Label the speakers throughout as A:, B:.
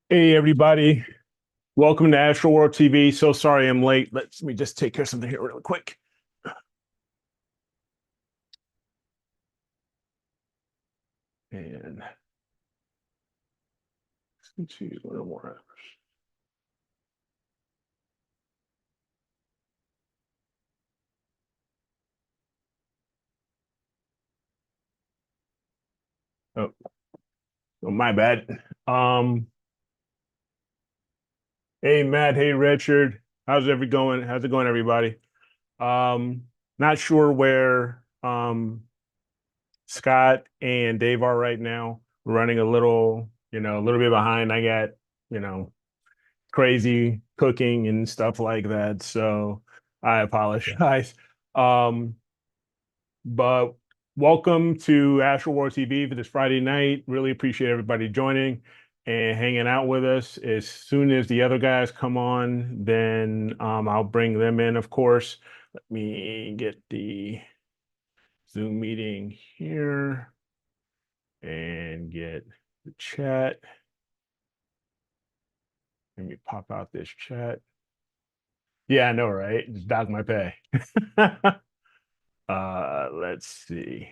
A: Hey everybody, welcome to AstroWorld TV. So sorry I'm late. Let me just take care of something here really quick. And let's see a little more. Oh, oh, my bad. Um, hey Matt, hey Richard. How's it going, everybody? Um, Not sure where Scott and Dave are right now. We're running a little bit behind. I got, you know, crazy cooking and stuff like that. So I apologize. Um, but welcome to AstroWorld TV for this Friday night. Really appreciate everybody joining and hanging out with us. As soon as the other guys come on, then I'll bring them in, of course. Let me get the Zoom meeting here and get the chat. Let me pop out this chat. Yeah, I know, right? Just dog my pay. Let's see.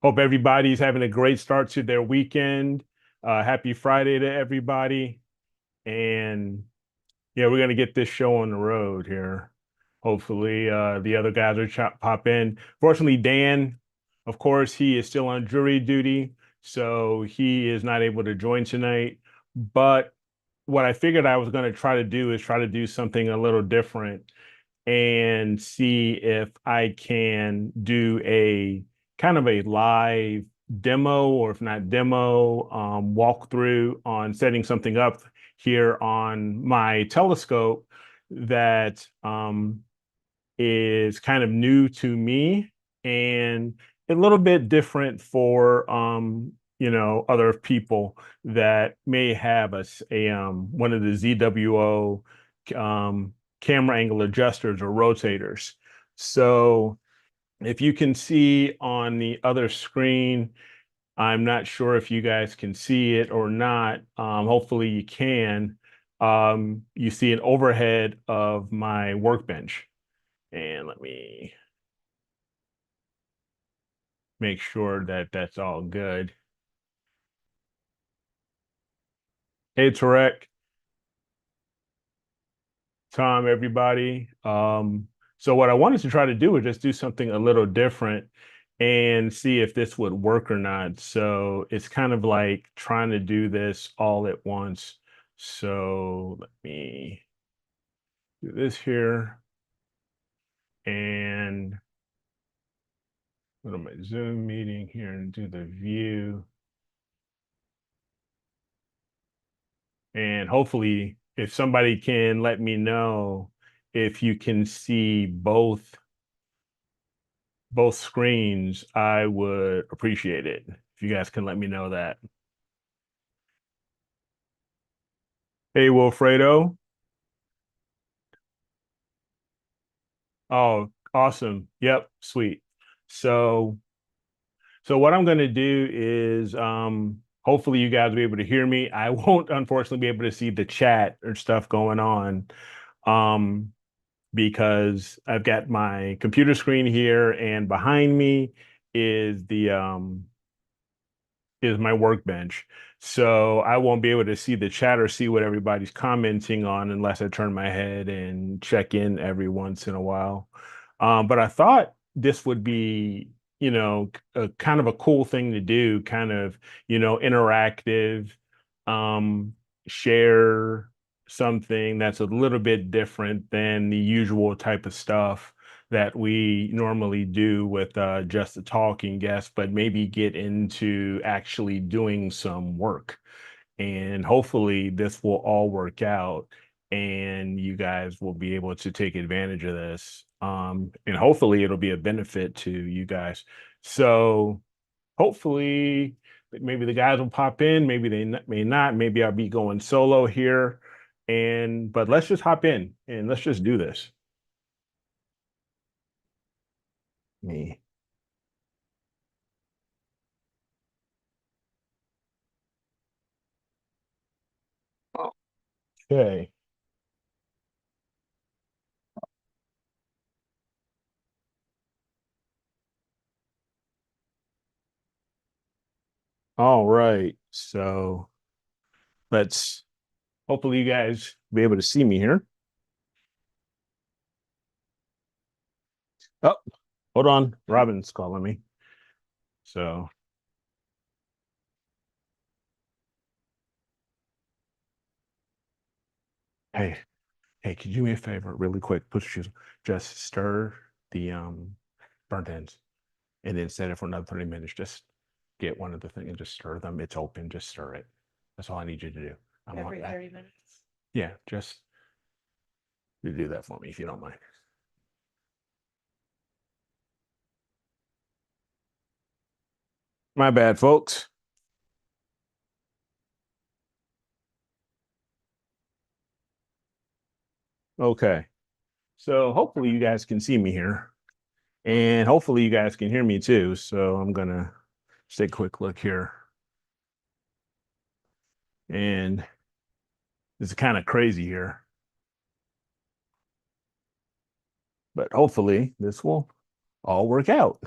A: Hope everybody's having a great start to their weekend. Happy Friday to everybody. And yeah, we're gonna get this show on the road here. Hopefully, the other guys will pop in. Fortunately, Dan, of course, he is still on jury duty, so he is not able to join tonight. But what I figured I was going to try to do is try to do something a little different and see if I can do a kind of a live demo, or if not demo, walkthrough on setting something up here on my telescope that is kind of new to me and a little bit different for other people that may have one of the ZWO camera angle adjusters or rotators. So if you can see on the other screen, I'm not sure if you guys can see it or not. Hopefully you can. You see an overhead of my workbench. And let me make sure that that's all good. Hey, Tarek, Tom, everybody. So what I wanted to try to do was just do something a little different and see if this would work or not. So it's kind of like trying to do this all at once. So let me do this here and go to my Zoom meeting here and do the view. And hopefully, if somebody can let me know if you can see both screens, I would appreciate it. If you guys can let me know that. Hey, Wilfredo. Oh, awesome. Yep, sweet. So, so what I'm going to do is hopefully you guys will be able to hear me. I won't unfortunately be able to see the chat or stuff going on. Um, because I've got my computer screen here and behind me is the is my workbench. So I won't be able to see the chat or see what everybody's commenting on unless I turn my head and check in every once in a while. But I thought this would be, a kind of a cool thing to do, kind of, interactive, um, share something that's a little bit different than the usual type of stuff that we normally do with just a talking guest, but maybe get into actually doing some work. And hopefully, this will all work out and you guys will be able to take advantage of this. And hopefully, it'll be a benefit to you guys. So, hopefully, maybe the guys will pop in, maybe they may not, maybe I'll be going solo here. But let's just hop in and let's just do this. Me. Okay. All right. So let's hopefully you guys be able to see me here. Oh, hold on. Robin's calling me. So, hey, hey, could you do me a favor really quick? Push your just stir the burnt ends and then set it for another 30 minutes. Just get one of the thing and just stir them. It's open, just stir it. That's all I need you to do. I want
B: Every
A: that.
B: 30 minutes.
A: Yeah, just you do that for me if you don't mind. My bad, folks. Okay. So hopefully you guys can see me here. And hopefully you guys can hear me too. So I'm gonna just take a quick look here. And it's kind of crazy here. But hopefully this will all work out.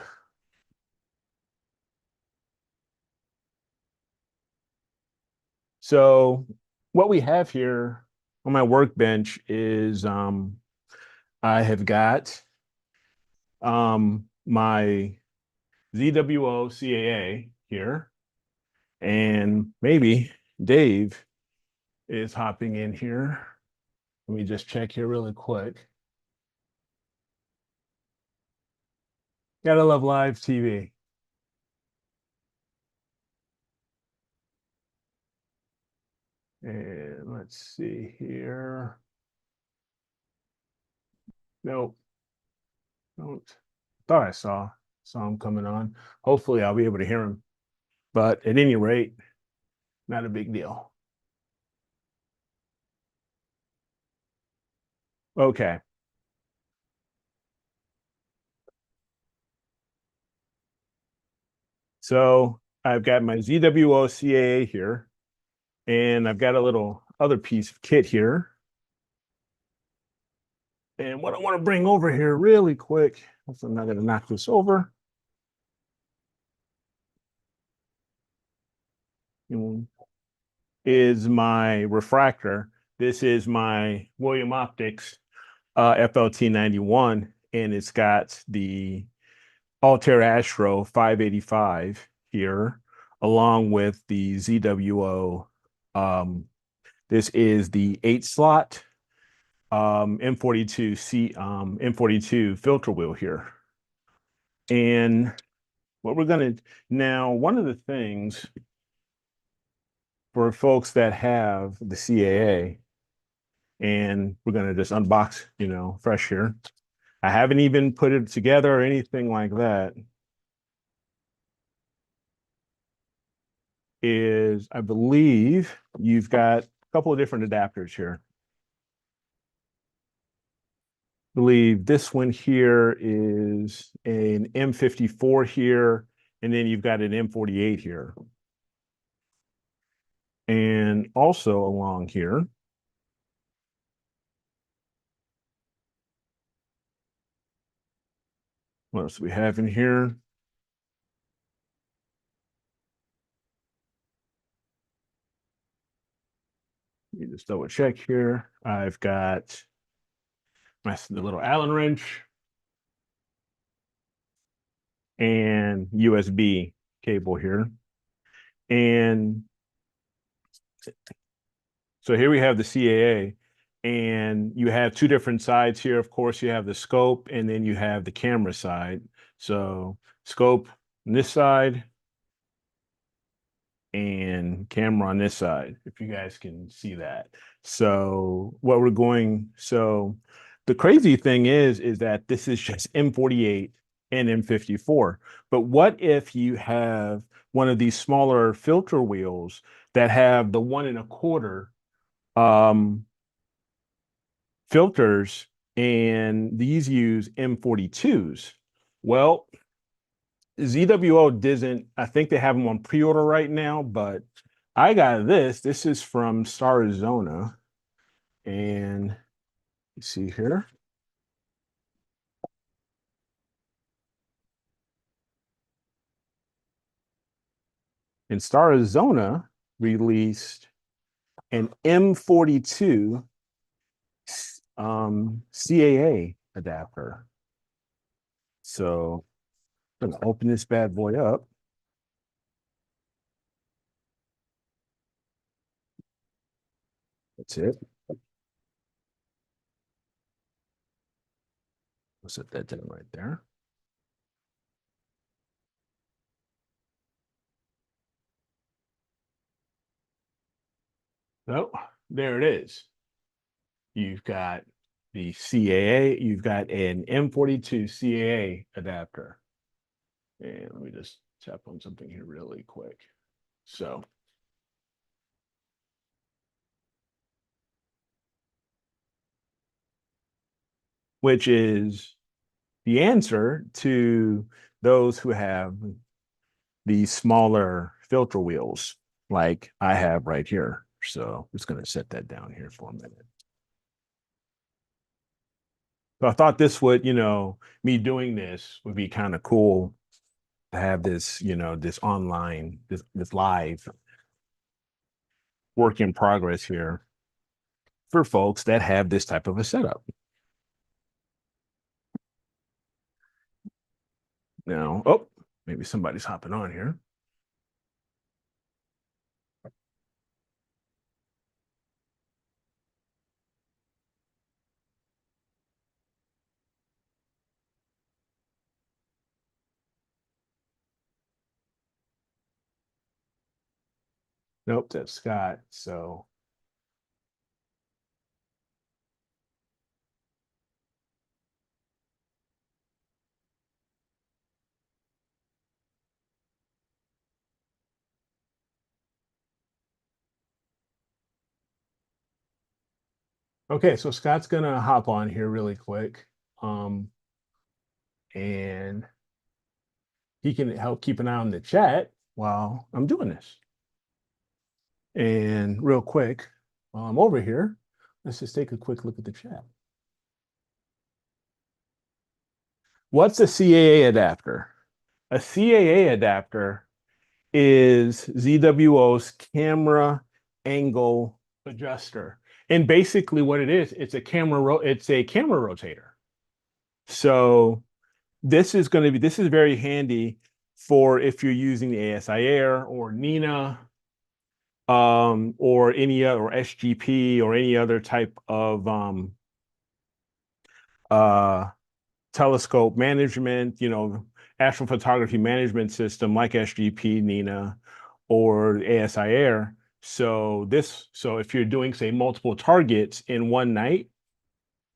A: So what we have here on my workbench is I have got my ZWO CAA here, and maybe Dave is hopping in here. Let me just check here really quick. Gotta love live TV. And let's see here. Nope, don't. Thought I saw him coming on. Hopefully I'll be able to hear him. But at any rate, not a big deal. Okay. So I've got my ZWO CAA here, and I've got a little other piece of kit here. And what I want to bring over here really quick, hopefully I'm not going to knock this over, is my refractor. This is my William Optics FLT 91, and it's got the Altair Astro 585 here, along with the ZWO. This is the 8-slot M42 filter wheel here. And what we're going to now, one of the things for folks that have the CAA, and we're going to just unbox, fresh here. I haven't even put it together or anything like that. Is I believe you've got a couple of different adapters here. I believe this one here is an M54 here, and then you've got an M48 here. And also along here, what else do we have in here? Let me just double check here. I've got the little Allen wrench and USB cable here. And so here we have the CAA, and you have two different sides here. Of course, you have the scope, and then you have the camera side. So scope on this side and camera on this side, if you guys can see that. So the crazy thing is that this is just M48 and M54. But what if you have one of these smaller filter wheels that have the 1 1/4 filters, and these use M42s? Well, ZWO doesn't, I think they have them on pre-order right now, but I got this. This is from Arizona. And you see here. And Starizona released an M42 CAA adapter. So I'm going to open this bad boy up. That's it. I'll set that down right there. So there it is. You've got the CAA, you've got an M42 CAA adapter. And let me just tap on something here really quick. So, which is the answer to those who have the smaller filter wheels like I have right here. So I'm just going to set that down here for a minute. So I thought this would, me doing this would be kind of cool to have this, this online, this live work in progress here for folks that have this type of a setup. Now, oh, maybe somebody's hopping on here. Nope, that's Scott. So, okay, so Scott's gonna hop on here really quick. And he can help keep an eye on the chat while I'm doing this. And real quick, while I'm over here, let's just take a quick look at the chat. What's a CAA adapter? A CAA adapter is ZWO's camera angle adjuster. And basically what it is, it's a camera rotator. So this is very handy for if you're using the ASI Air or Nina or any other, or SGP or any other type of telescope management, astrophotography management system like SGP, Nina, or ASI Air. So if you're doing, say, multiple targets in one night,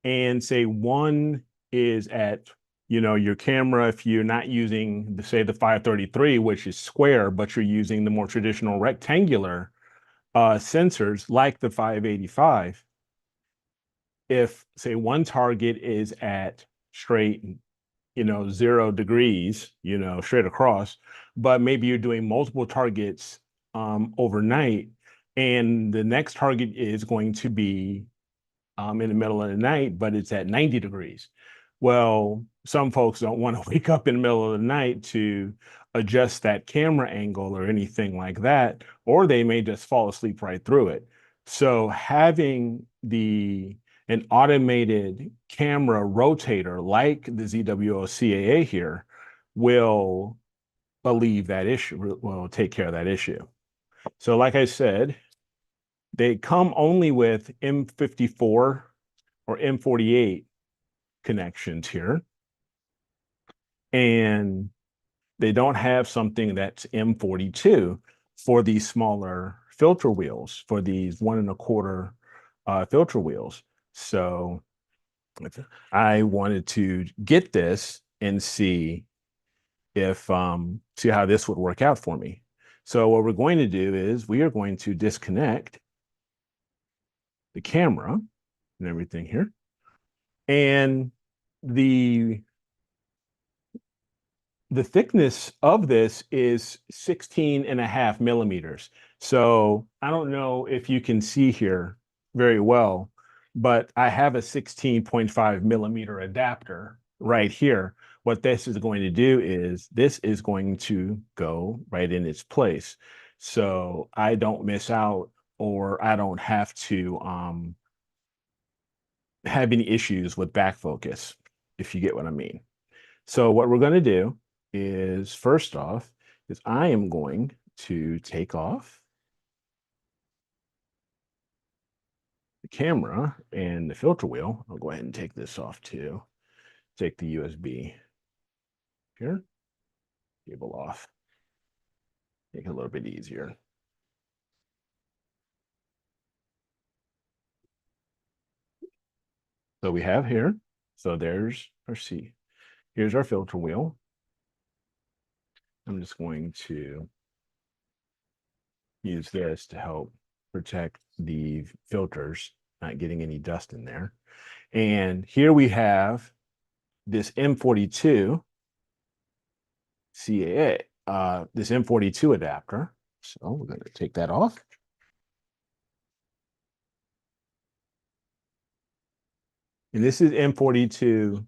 A: and say one is at, your camera, if you're not using the 533, which is square, but you're using the more traditional rectangular sensors like the 585, if say one target is at straight, 0 degrees, straight across, but maybe you're doing multiple targets overnight, and the next target is going to be in the middle of the night, but it's at 90 degrees. Well, some folks don't want to wake up in the middle of the night to adjust that camera angle or anything like that, or they may just fall asleep right through it. So having an automated camera rotator like the ZWO CAA here will alleviate that issue, will take care of that issue. So like I said, they come only with M54 or M48 connections here. And they don't have something that's M42 for these smaller filter wheels, for these 1.25 filter wheels. So I wanted to get this and see how this would work out for me. So what we're going to do is we are going to disconnect the camera and everything here. And the thickness of this is 16.5 millimeters. So I don't know if you can see here very well, but I have a 16.5 millimeter adapter right here. What this is going to do is this is going to go right in its place. So I don't miss out, or I don't have to have any issues with back focus, if you get what I mean. So what we're going to do is, first off, is I am going to take off the camera and the filter wheel. I'll go ahead and take this off too. Take the USB here, cable off. Make it a little bit easier. So we have here, so there's our C. Here's our filter wheel. I'm just going to use this to help protect the filters, not getting any dust in there. And here we have this M42 CAA, this M42 adapter. So we're going to take that off. And this is M42.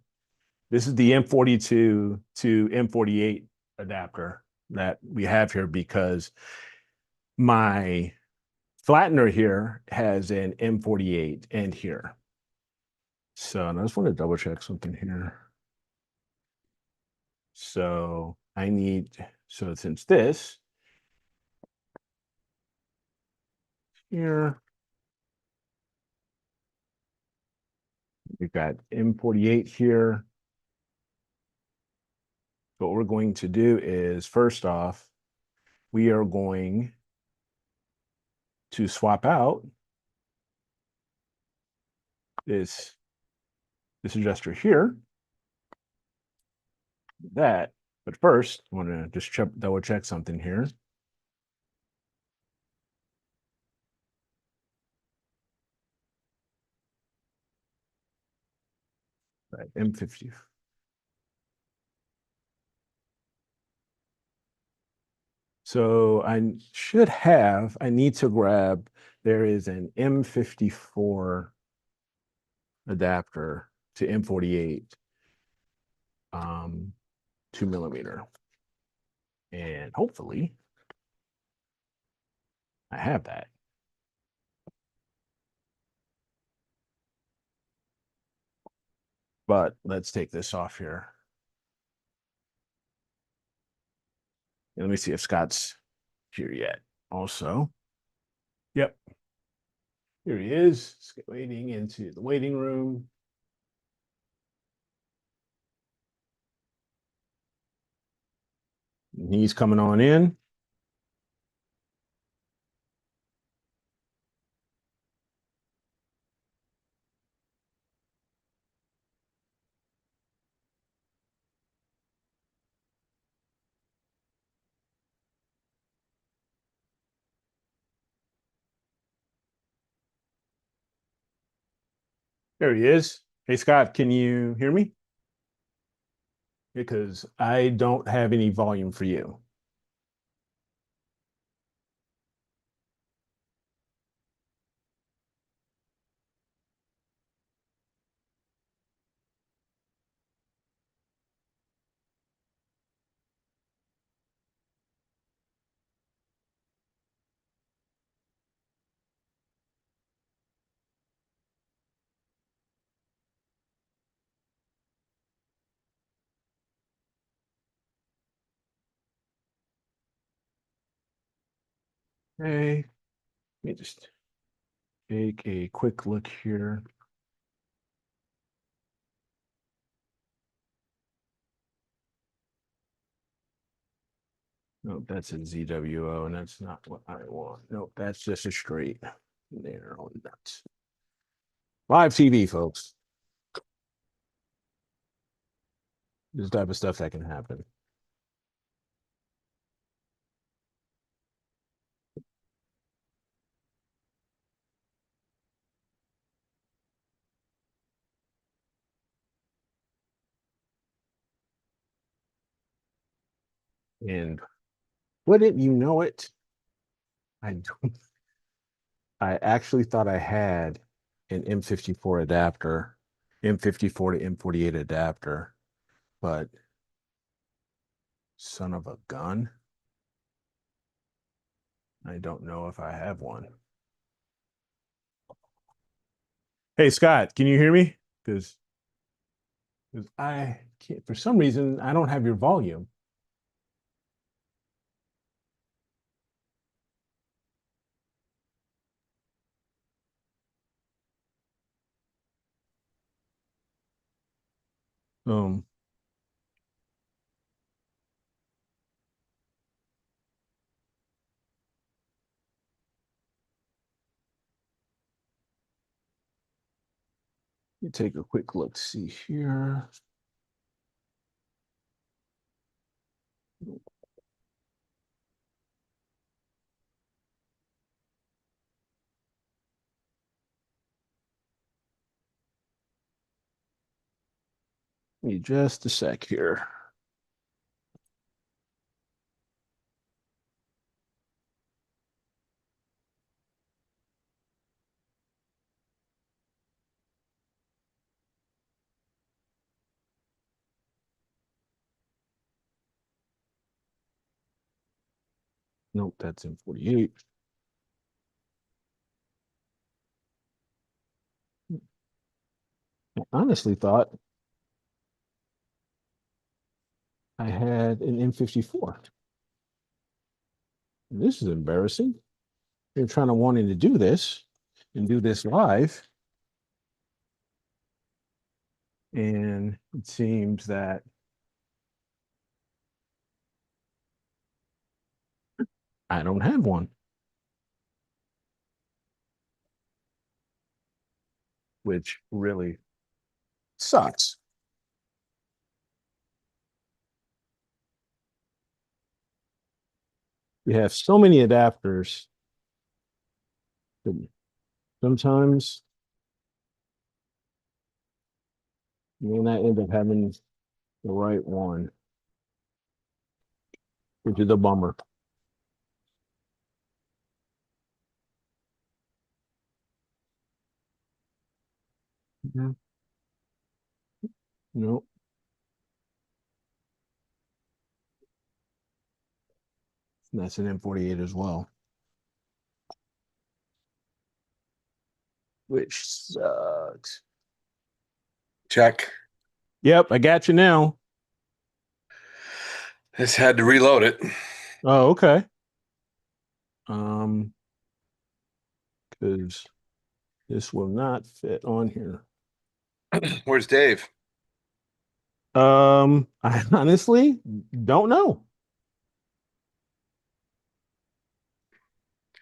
A: This is the M42 to M48 adapter that we have here, because my flattener here has an M48 end here. So I just want to double check something here. So I need, so since this here, we've got M48 here. What we're going to do is, first off, we are going to swap out this adjuster here, that. But first, I want to just double check something here. Right, M50. So I need to grab, there is an M54 adapter to M48, 2 millimeter. And hopefully I have that. But let's take this off here. And let me see if Scott's here yet. Also, yep, here he is, waiting into the waiting room. And he's coming on in. There he is. Hey, Scott, can you hear me? Because I don't have any volume for you. Hey, let me just take a quick look here. Nope, that's a ZWO, and that's not what I want. Nope, that's just a straight narrow nuts. Live TV, folks. This type of stuff that can happen. And wouldn't you know it? I don't. I actually thought I had an M54 adapter, M54 to M48 adapter, but son of a gun, I don't know if I have one. Hey, Scott, can you hear me? Because I can't, for some reason, I don't have your volume. Um, Let me take a quick look, see here. Give me just a sec here. Nope, that's in 48. I honestly thought I had an M54. This is embarrassing. You're trying to wanting to do this and do this live. And it seems that I don't have one, which really sucks. We have so many adapters that sometimes you may not end up having the right one, which is a bummer. Mhm. Nope. That's an M48 as well, which sucks.
B: Check.
A: Yep, I got you now.
B: Just had to reload it.
A: Oh, okay. Um, because this will not fit on here.
B: Where's Dave?
A: I honestly don't know.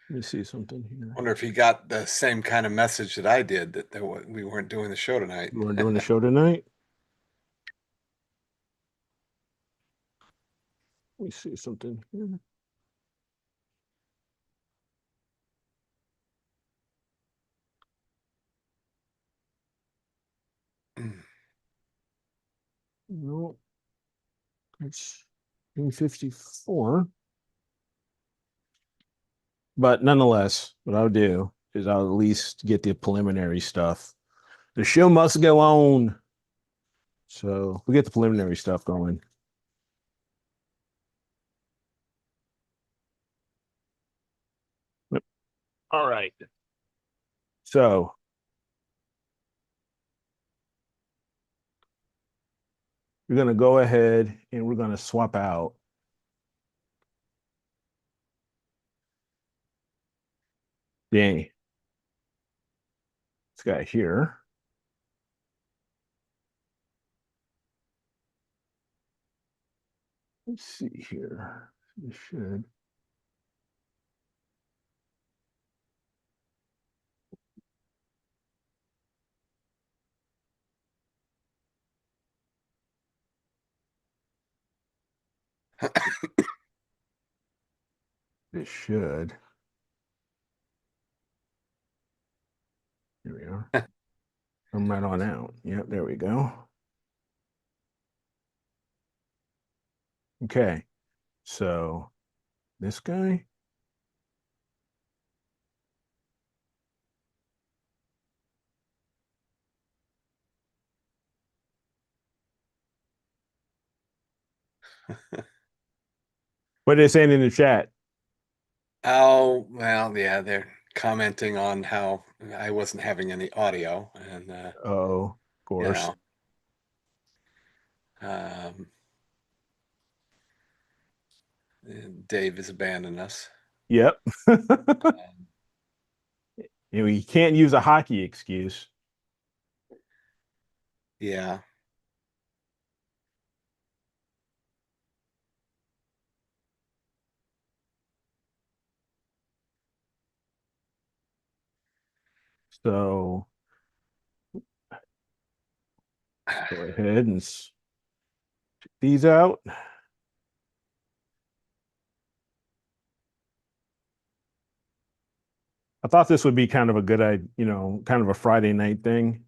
A: Let me see something here.
B: Wonder if he got the same kind of message that I did that we weren't doing the show tonight.
A: You weren't doing the show tonight? Let me see something here. No, it's M54. But nonetheless, what I'll do is I'll at least get the preliminary stuff. The show must go on. So we get the preliminary stuff going. Yep. All right. So we're going to go ahead and we're going to swap out Danny. This guy here. Let's see here. This should. This should. Here we are. Come right on out. Yep, there we go. Okay. So this guy. What are they saying in the chat?
B: Oh, well, yeah, they're commenting on how I wasn't having any audio, and
A: Oh, of
B: you
A: course.
B: know, um, Dave has abandoned us.
A: Yep.
B: Um,
A: You can't use a hockey excuse.
B: yeah,
A: So go ahead and check these out. I thought this would be kind of a good idea, kind of a Friday night thing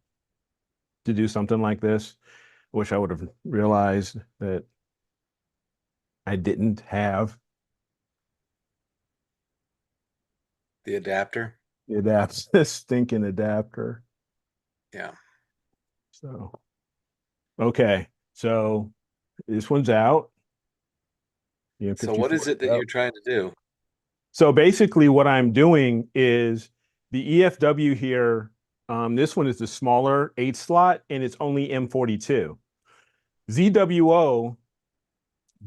A: to do something like this. Wish I would have realized that I didn't have
B: the adapter.
A: the adapter, stinking adapter.
B: Yeah.
A: So, okay. So this one's out. The
B: So what
A: M54
B: is it
A: is
B: that you're
A: out.
B: trying to do?
A: So basically, what I'm doing is the EFW here. This one is the smaller 8 slot, and it's only M42. ZWO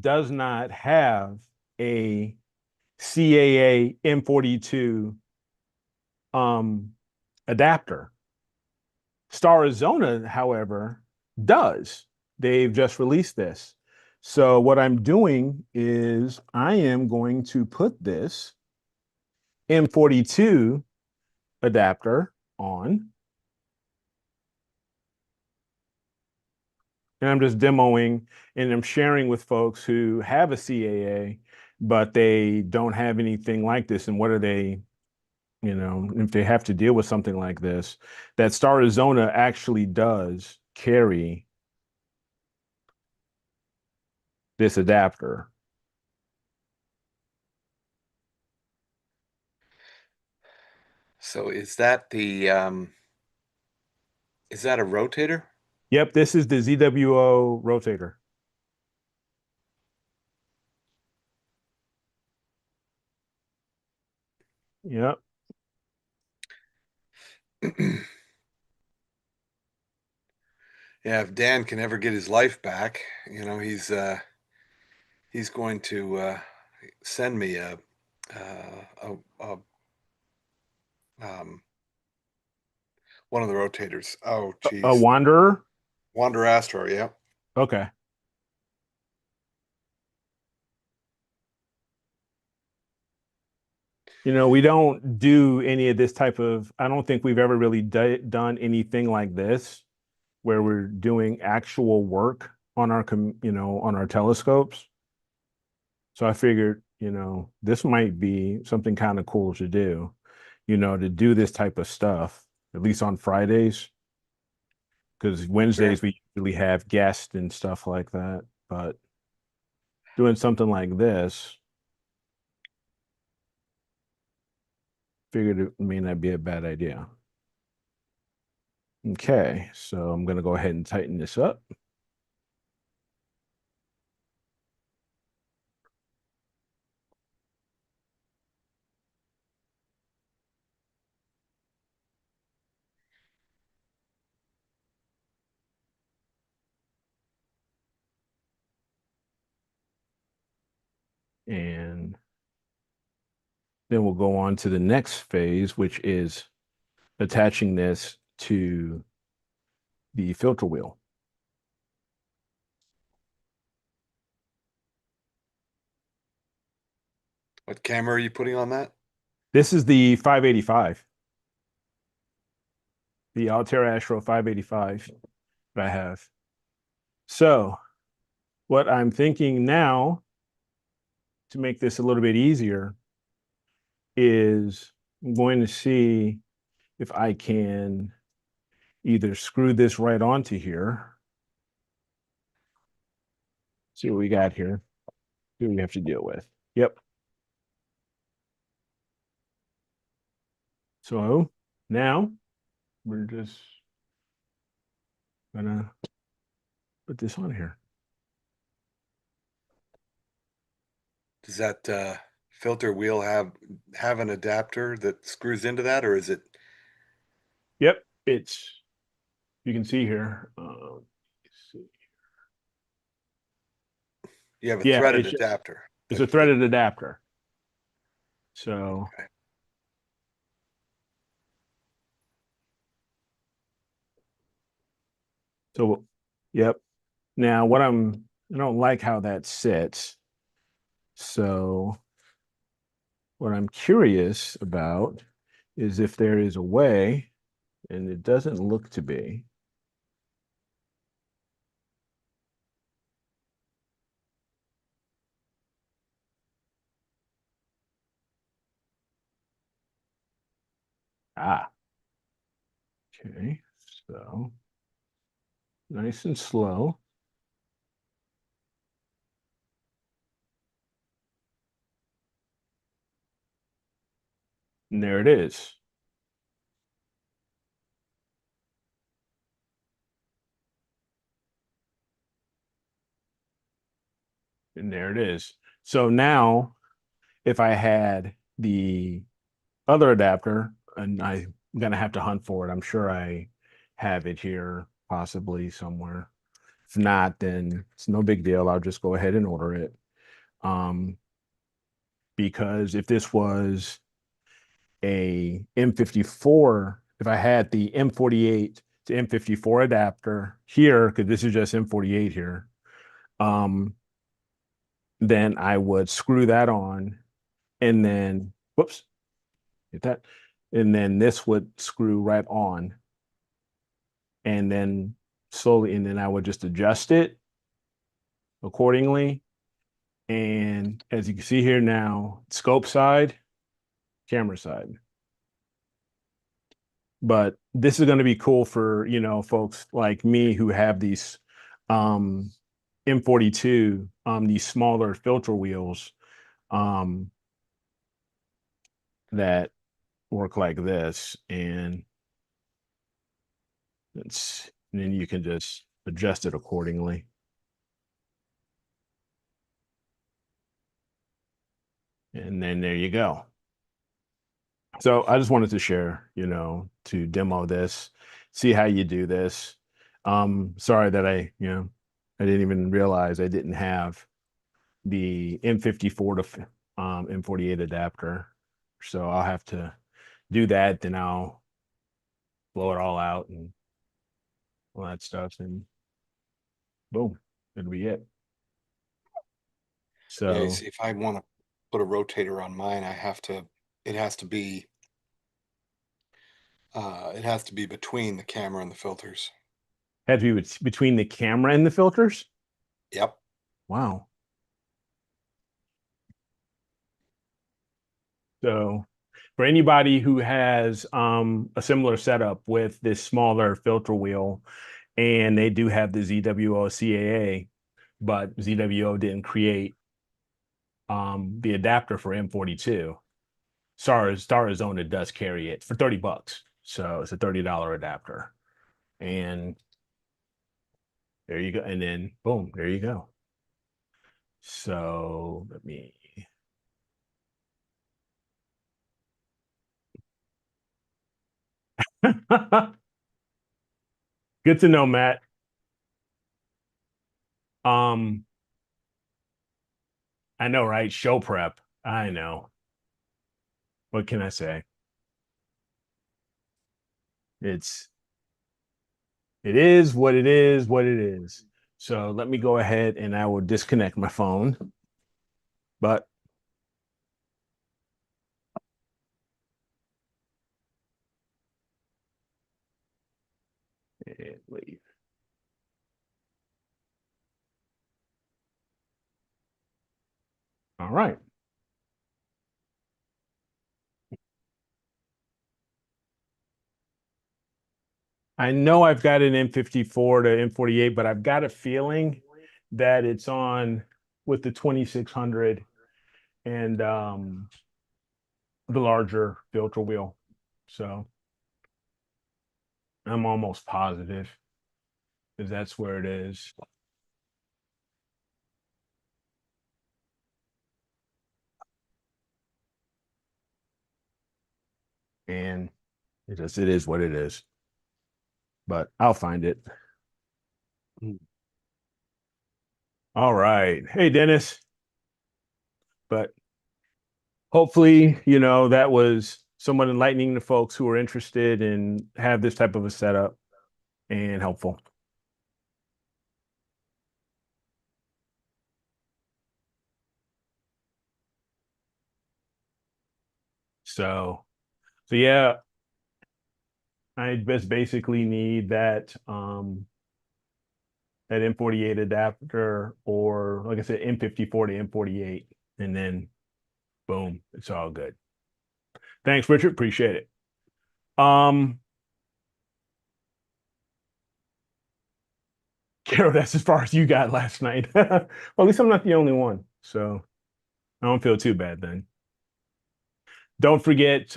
A: does not have a CAA M42 adapter. Star Arizona, however, does. They've just released this. So what I'm doing is I am going to put this M42 adapter on, and I'm just demoing and I'm sharing with folks who have a CAA, but they don't have anything like this. And what are they, if they have to deal with something like this, that Star Arizona actually does carry this adapter.
B: So is that a rotator?
A: Yep, this is the ZWO rotator. Yep.
B: Yeah, if Dan can ever get his life back, he's going to send me a um, one of the rotators. Oh,
A: A
B: geez,
A: wanderer.
B: Wander Astro. Yeah,
A: Okay. We don't do any of this type of, I don't think we've ever really done anything like this where we're doing actual work on on our telescopes. So I figured, this might be something kind of cool to do, to do this type of stuff, at least on Fridays, because
B: sure.
A: Wednesdays we usually have guests and stuff like that. But doing something like this, figured it may not be a bad idea. Okay, so I'm going to go ahead and tighten this up. And then we'll go on to the next phase, which is attaching this to the filter wheel.
B: What camera are you putting on that?
A: This is the 585, the Altera Astro 585 that I have. So what I'm thinking now to make this a little bit easier is I'm going to see if I can either screw this right onto here. See what we got here. See what we have to deal with. Yep. So now we're just gonna put this on here.
B: Does that filter wheel have an adapter that screws into that, or is it?
A: Yep, it's you can see here. Let's see.
B: You have a
A: Yeah,
B: threaded adapter,
A: it's
B: but
A: a
B: it
A: threaded adapter. So
B: okay.
A: so yep. Now I don't like how that sits. So what I'm curious about is if there is a way, and it doesn't look to be. Ah, okay. So nice and slow. And there it is. And there it is. So now if I had the other adapter, and I'm gonna have to hunt for it. I'm sure I have it here, possibly somewhere. If not, then it's no big deal. I'll just go ahead and order it. Um, because if this was a M54, if I had the M48 to M54 adapter here, because this is just M48 here, um, then I would screw that on and then, whoops, hit that. And then this would screw right on and then slowly, and then I would just adjust it accordingly. And as you can see here now, scope side, camera side. But this is going to be cool for, folks like me who have these um M42, these smaller filter wheels um that work like this. And and then you can just adjust it accordingly. And then there you go. So I just wanted to share, to demo this, see how you do this. Sorry that I didn't even realize I didn't have the M54 to M48 adapter. So I'll have to do that. Then I'll blow it all out and all that stuff. And boom, that'll be it.
B: Yeah, you
A: So
B: see, if I want to put a rotator on mine, I have to. It has to be. It has to be between the camera and the filters.
A: had to be between the camera and the filters.
B: Yep.
A: Wow. So for anybody who has a similar setup with this smaller filter wheel, and they do have the ZWO CAA, but ZWO didn't create the adapter for M42. Arizona does carry it for 30 bucks. So it's a $30 adapter. And there you go. And then boom, there you go. So let me good to know, Matt. Um, I know, right? Show prep. I know. What can I say? It's it is what it is, what it is. So let me go ahead and I will disconnect my phone. But leave. All right. I know I've got an M54 to M48, but I've got a feeling that it's on with the 2600 and the larger filter wheel. So I'm almost positive because that's where it is. It is what it is. But I'll find it. All right. Hey, Dennis. But hopefully, that was somewhat enlightening to folks who are interested and have this type of a setup and helpful. So, so yeah, I just basically need that M48 adapter, or like I said, M54 to M48, and then boom, it's all good. Thanks, Richard. Appreciate it. Carol, that's as far as you got last night. Well, at least I'm not the only one, so I don't feel too bad then. Don't forget,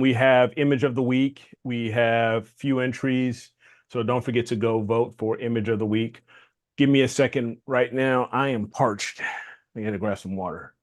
A: we have image of the week. We have few entries, so don't forget to go vote for image of the week. Give me a second right now. I am parched. I gotta grab some water.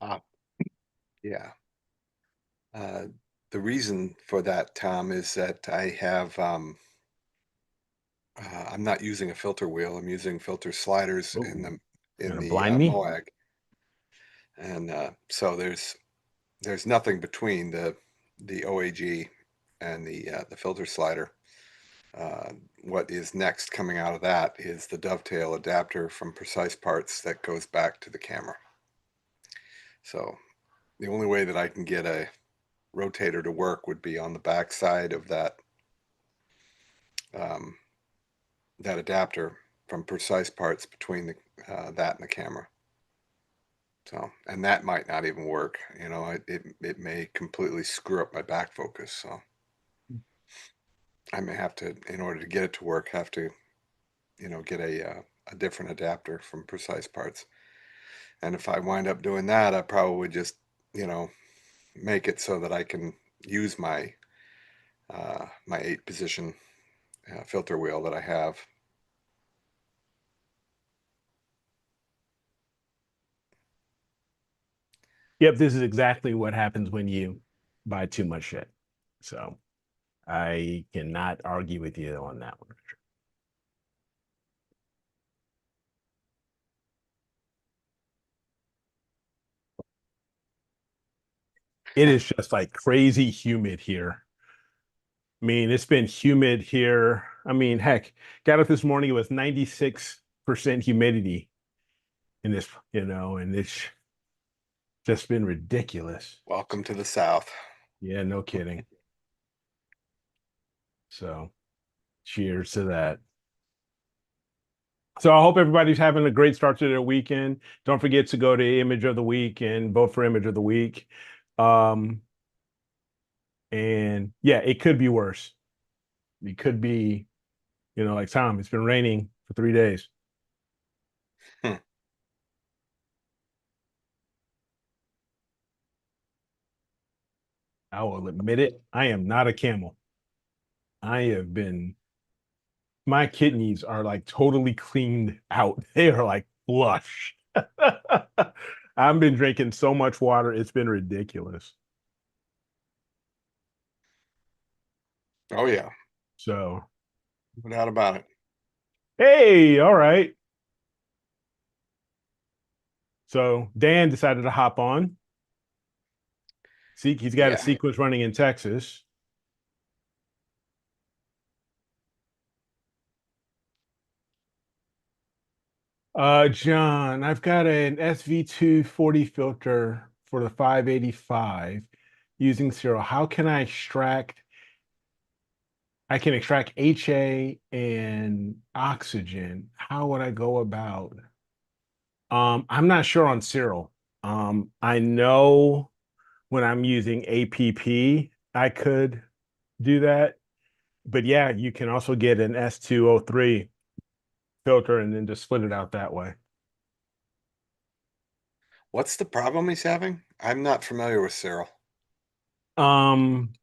B: Ah, yeah. Uh, the reason for that, Tom, is that I'm not using a filter wheel. I'm using filter sliders
A: Oh,
B: in
A: gonna blind me?
B: MOAG, and so there's nothing between the OAG and the filter slider. Uh, what is next coming out of that is the dovetail adapter from Precise Parts that goes back to the camera. So the only way that I can get a rotator to work would be on the back side of um, that adapter from Precise Parts between that and the camera. So, and that might not even work. It may completely screw up my back focus. So I may have to, in order to get it to work, have to, get a different adapter from Precise Parts. And if I wind up doing that, I probably would just, you know, make it so that I can use my 8-position filter wheel that I have.
A: Yep, this is exactly what happens when you buy too much shit. So I cannot argue with you on that one. It is just like crazy humid here. I mean, it's been humid here. I mean, heck, got up this morning, it was 96% humidity in this, and it's just been ridiculous.
B: Welcome to the South.
A: Yeah, no kidding. So cheers to that. So I hope everybody's having a great start to their weekend. Don't forget to go to Image of the Week and vote for Image of the Week. Um, and yeah, it could be worse. It could be, like Tom, it's been raining for 3 days.
B: Hmm.
A: I will admit it. I am not a camel. I have been, my kidneys are like totally cleaned out. They are like flush. I've been drinking so much water. It's been ridiculous.
B: Oh yeah,
A: So,
B: no doubt about it.
A: hey, all right. So Dan decided to hop on. See, he's got a
B: Yeah,
A: sequence running in Texas. John, I've got an SV240 filter for the 585 using Serial. How can I extract? I can extract HA and oxygen. How would I go about? I'm not sure on Serial. I know when I'm using APP, I could do that. But yeah, you can also get an S203 filter and then just split it out that way.
B: What's the problem he's having? I'm not familiar with Cyril.
A: Um,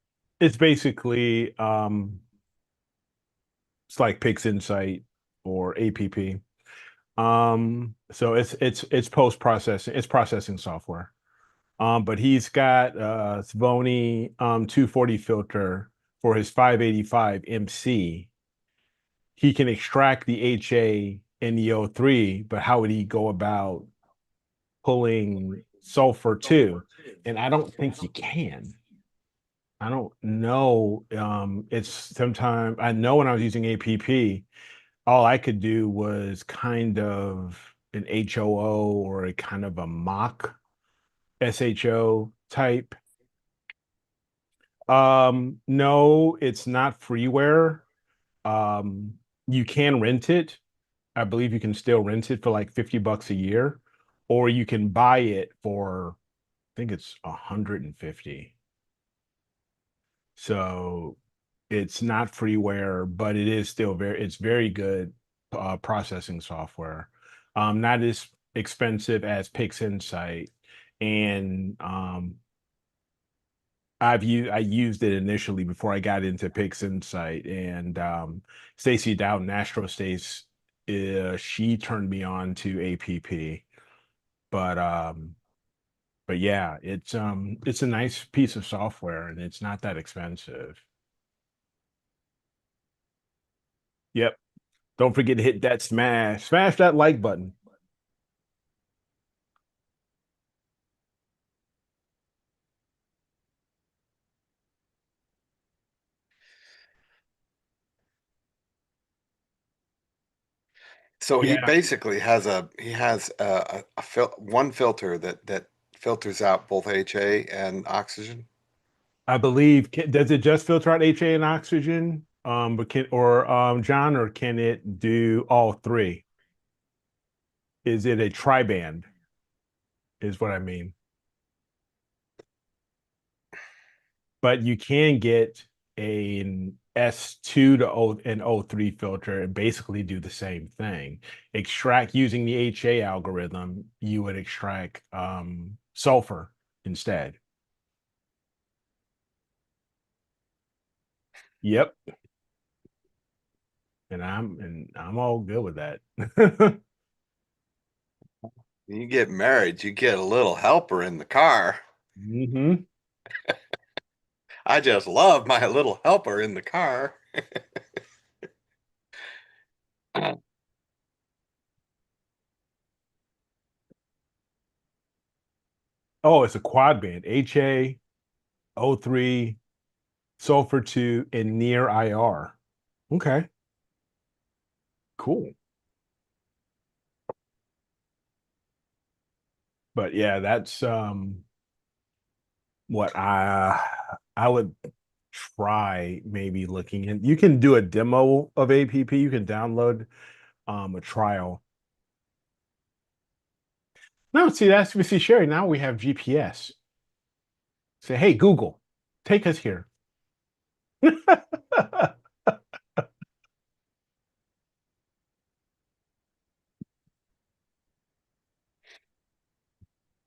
A: it's basically it's like Pix Insight or APP. So it's post processing, it's processing software. But he's got Svoni 240 filter for his 585 MC. He can extract the HA and the O3, but how would he go about pulling sulfur too? And I don't think you can. I don't know. It's sometimes I know when I was using APP, all I could do was kind of an HOO or a kind of a mock SHO type. No, it's not freeware. Um, you can rent it. I believe you can still rent it for like 50 bucks a year, or you can buy it for, I think it's 150. So it's not freeware, but it is still it's very good processing software. Not as expensive as PixInsight. And I used it initially before I got into PixInsight, and Stacy Dowden, AstroStace, she turned me on to APP. But yeah, it's a nice piece of software and it's not that expensive. Yep. Don't forget to hit that smash that like button.
B: So he
A: Yeah,
B: basically has one filter that filters out both HA and oxygen.
A: I believe does it just filter out HA and oxygen? But can or John, or can it do all three? Is it a tri-band? Is what I mean. But you can get an S2 to an O3 filter and basically do the same thing. Extract using the HA algorithm, you would extract sulfur instead. Yep. And I'm all good with that.
B: You get married, you get a little helper in the car.
A: hmm
B: I just love my little helper in the car.
A: Oh, it's a quad band. HA, O3, sulfur 2, and near IR. Okay, cool. But yeah, that's what I would try maybe looking in. You can do a demo of APP. You can download a trial. No, see that's see Sherry. Now we have GPS. Say, hey Google, take us here.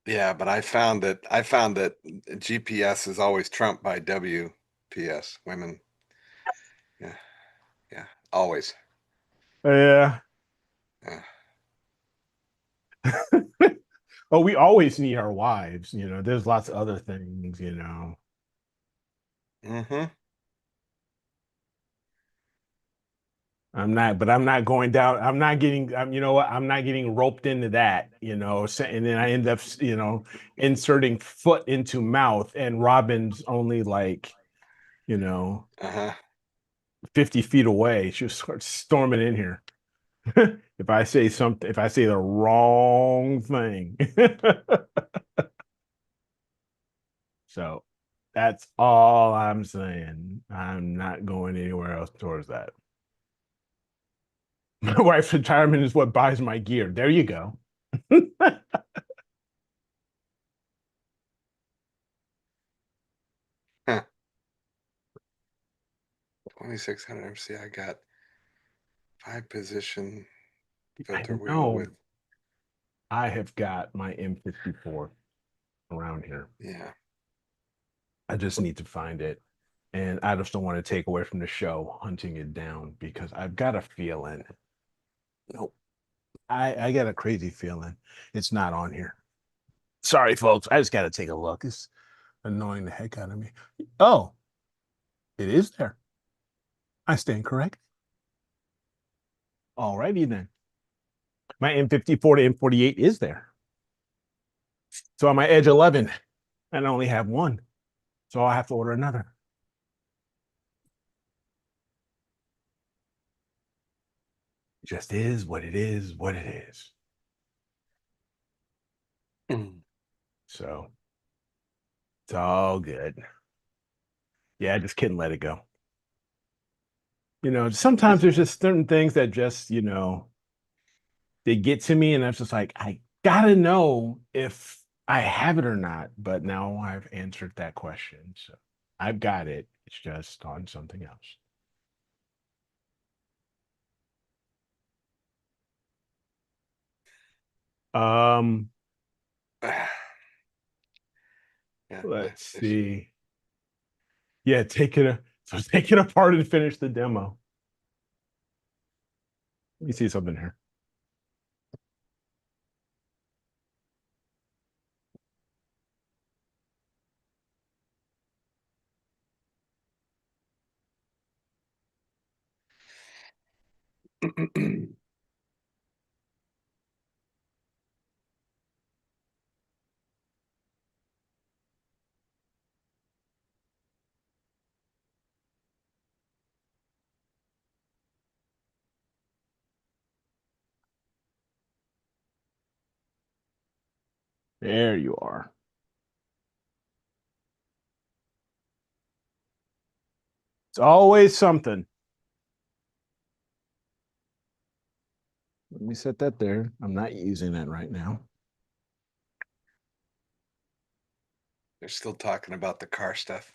B: Yeah, but I found that GPS is always trumped by WPS, women. Yeah, yeah, always.
A: Yeah.
B: Yeah.
A: Oh, we always need our wives. There's lots of other things.
B: Mm-hmm.
A: I'm not going down. I'm not getting, you know what? I'm not getting roped into that. And then I end up, inserting foot into mouth, and Robin's only like, you know,
B: Uh-huh.
A: 50 feet away. She'll start storming in here. If I say the wrong thing. So that's all I'm saying. I'm not going anywhere else towards that. My wife's retirement is what buys my gear. There you go.
B: Huh. 2600 MC. I got 5 position
A: I
B: filter wheel with
A: know. I have got my M54 around here.
B: Yeah.
A: I just need to find it. And I just don't want to take away from the show hunting it down because I've got a feeling. Nope. I got a crazy feeling it's not on here. Sorry, folks. I just got to take a look. It's annoying the heck out of me. Oh, it is there. I stand correct. All righty then. My M54 to M48 is there. So on my Edge 11, and I only have one. So I'll have to order another. It just is what it is, what it is. So it's all good. Yeah, I just couldn't let it go. Sometimes there's just certain things that just, they get to me, and I'm just like, I gotta know if I have it or not. But now I've answered that question. So I've got it. It's just on something else. Um,
B: Yeah.
A: let's see. Yeah, take it apart and finish the demo. Let me see something here. There you are. It's always something. Let me set that there. I'm not using that right now.
B: They're still talking about the car stuff.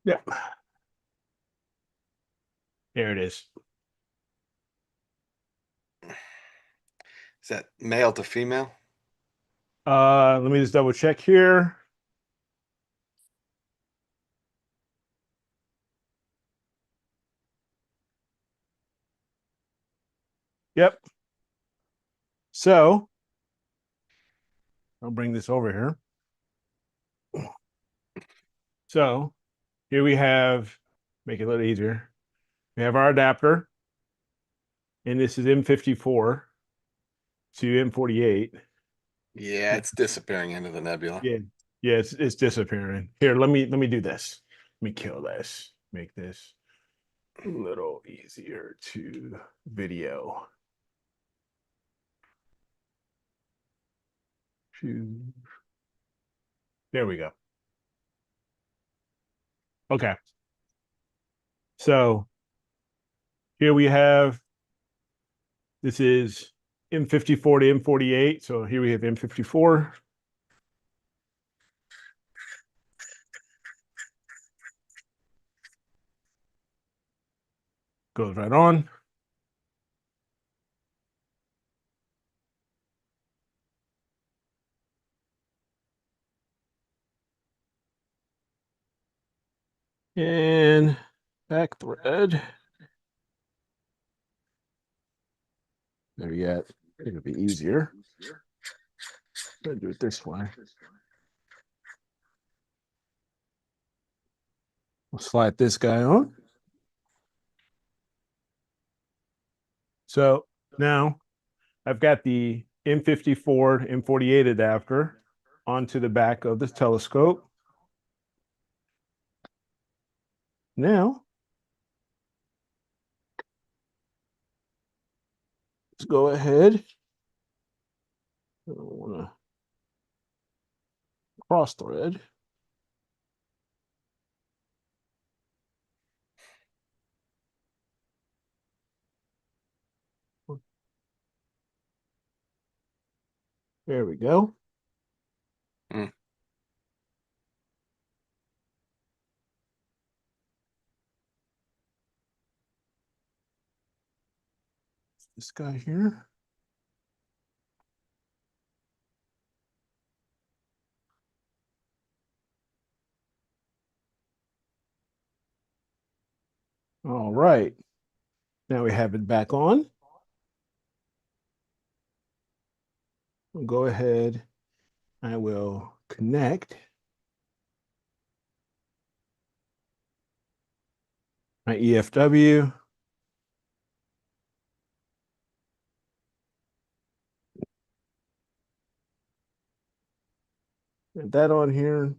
A: Yep. There it is.
B: Is that male to female?
A: Let me just double check here. Yep. So I'll bring this over here. So here we have, make it a little easier. We have our adapter, and this is M54 to M48.
B: Yeah, it's disappearing into the nebula.
A: Yeah, yeah, it's disappearing. Here, let me do this. Let me kill this. Make this a little easier to video. There we go. Okay. So here we have, this is M54 to M48. So here we have M54. Goes right on. And back thread. There you go. It'll be easier. I'll do it this way. We'll slide this guy on. So now I've got the M54 M48 adapter onto the back of this telescope. Now, let's go ahead. I don't want to cross thread. There we go.
B: Mm.
A: this guy here. All right. Now we have it back on. We'll go ahead. I will connect my EFW. Get that on here.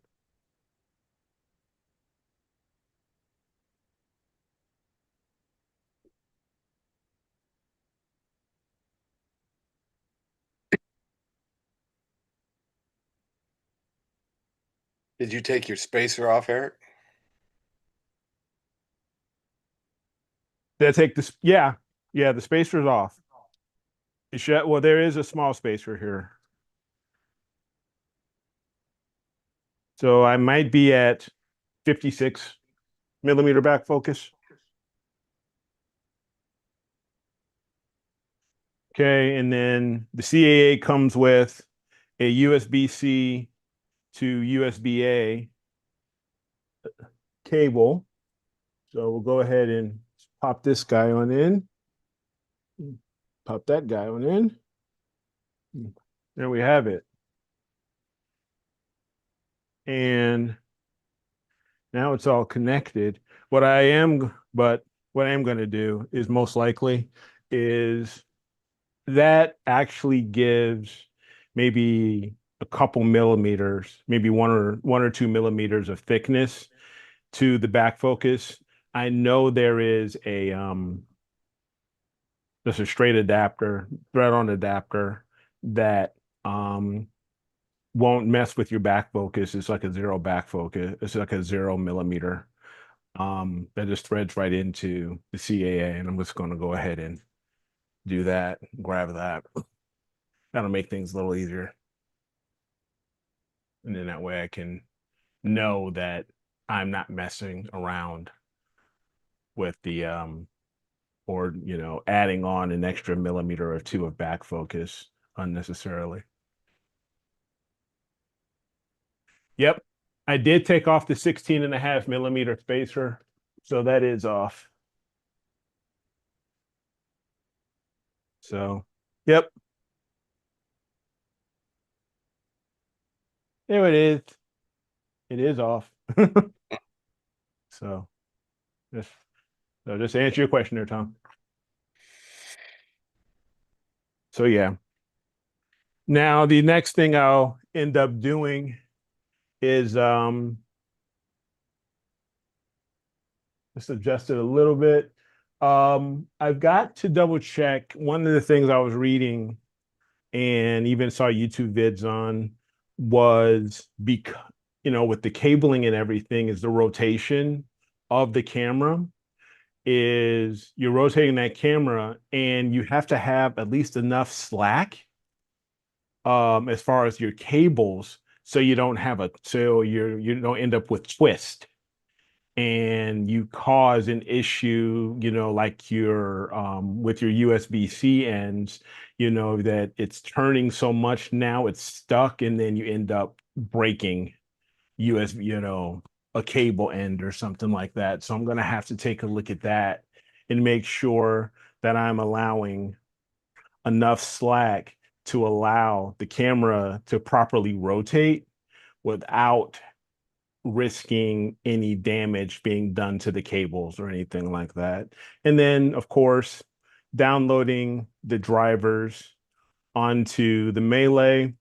B: Did you take your spacer off, Eric?
A: Did I take this? Yeah. Yeah, the spacer's off. It should, well, there is a small spacer here. So I might be at 56 mm back focus. Okay, and then the CAA comes with a USB-C to USB-A cable. So we'll go ahead and pop this guy on in. Pop that guy on in. There we have it. And now it's all connected. What I am going to do is most likely is that actually gives maybe a couple millimeters, maybe 1 or 2 millimeters of thickness to the back focus. I know there is just a straight adapter, thread-on adapter that won't mess with your back focus. It's like a zero back focus. It's like a 0 millimeter that just threads right into the CAA. And I'm just going to go ahead and do that, grab that. That'll make things a little easier. And then that way I can know that I'm not messing around with the or adding on an extra millimeter or two of back focus unnecessarily. Yep. I did take off the 16.5 mm spacer, so that is off. So, yep. There it is. It is off. So, just just answer your question there, Tom. So yeah. Now the next thing I'll end up doing is just adjust it a little bit. I've got to double check. One of the things I was reading and even saw YouTube vids on was because with the cabling and everything is the rotation of the camera is you're rotating that camera and you have to have at least enough slack as far as your cables so you don't end up with twist and you cause an issue, like your with your USB-C ends, that it's turning so much now it's stuck, and then you end up breaking USB, a cable end or something like that. So I'm gonna have to take a look at that and make sure that I'm allowing enough slack to allow the camera to properly rotate without risking any damage being done to the cables or anything like that. And then, of course, downloading the drivers onto the Melee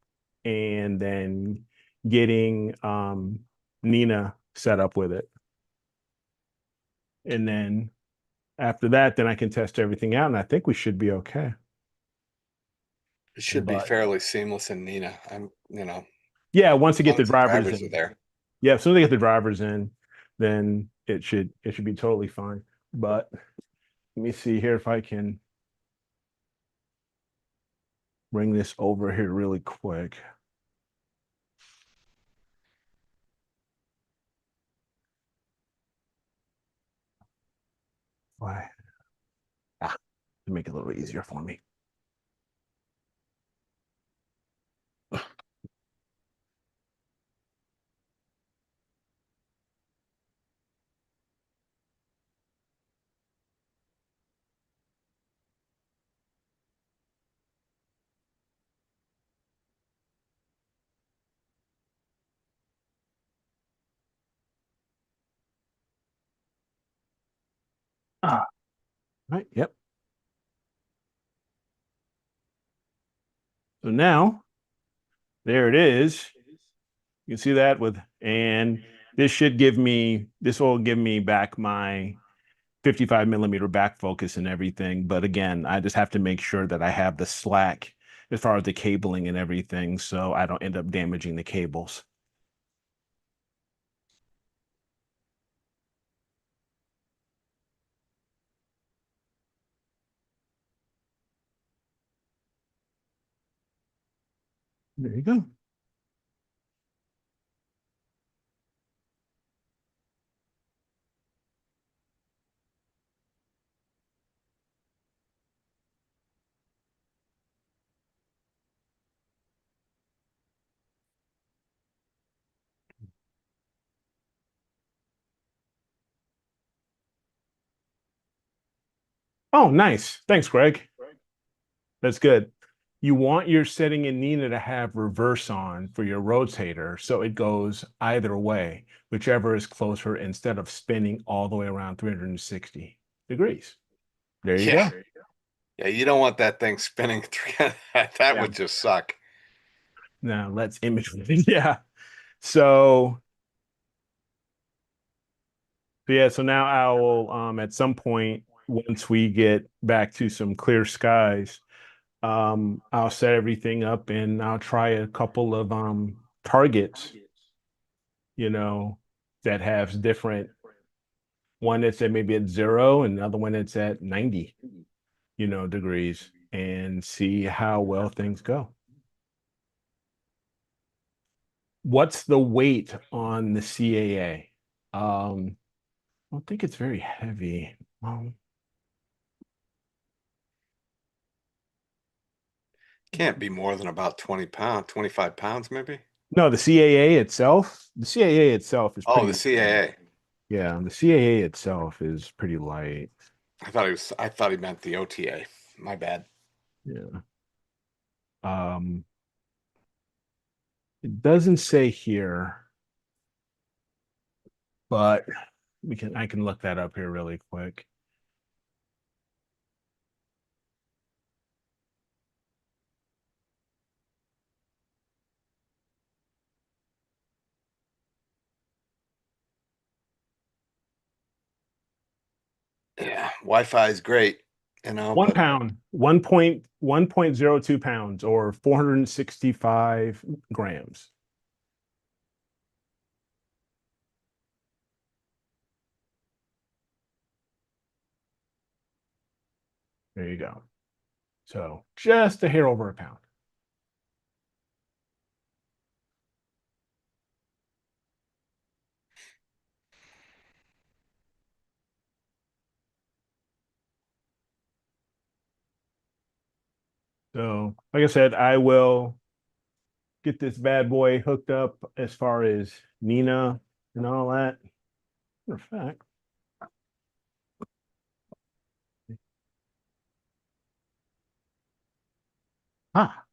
A: and then getting Nina set up with it. And then after that, then I can test everything out, and I think we should be okay.
B: It should be
A: But
B: fairly seamless in Nina.
A: yeah, once you
B: As
A: get
B: long
A: the
B: as the
A: drivers
B: drivers are
A: in,
B: there.
A: yeah, as soon as they get the drivers in, then it should be totally fine. But let me see here if I can bring this over here really quick. Why? Ah, make it a little easier for me. Ah, right. Yep. So now there it is. You can see that and this will give me back my 55 millimeter back focus and everything. But again, I just have to make sure that I have the slack as far as the cabling and everything, so I don't end up damaging the cables. There you go. Oh, nice. Thanks, Greg. That's good. You want your setting in Nina to have reverse on for your rotator so it goes either way, whichever is closer, instead of spinning all the way around 360 degrees. There you
B: Yeah.
A: go.
B: Yeah, you don't want that thing spinning through. That
A: Yeah.
B: would just suck.
A: Now let's image. Yeah. So so now I will at some point once we get back to some clear skies, I'll set everything up and I'll try a couple of targets, you know, that has different one that's at maybe at 0 and another one that's at 90, degrees, and see how well things go. What's the weight on the CAA? I don't think it's very heavy.
B: Can't be more than about 20 pounds, 25 pounds maybe.
A: No, the CAA itself is
B: Oh,
A: pretty
B: the
A: light.
B: CAA.
A: Yeah, the CAA itself is pretty light.
B: I thought he meant the OTA. My bad.
A: Yeah. Um, it doesn't say here, but I can look that up here really quick.
B: Yeah, Wi-Fi is great,
A: One
B: but
A: pound, 1.02 pounds or 465 grams. There you go. So just a hair over a pound. So, like I said, I will get this bad boy hooked up as far as Nina and all that. Matter of fact, ah,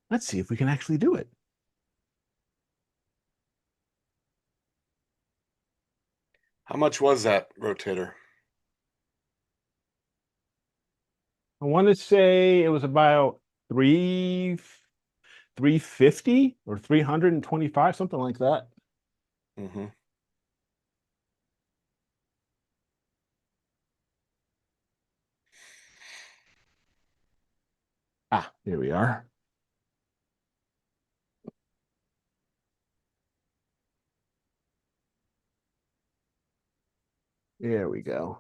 A: let's see if we can actually do it.
B: how much was that rotator?
A: I want to say it was about 350 or 325, something like that.
B: Hmm.
A: Ah, here we are. There we go.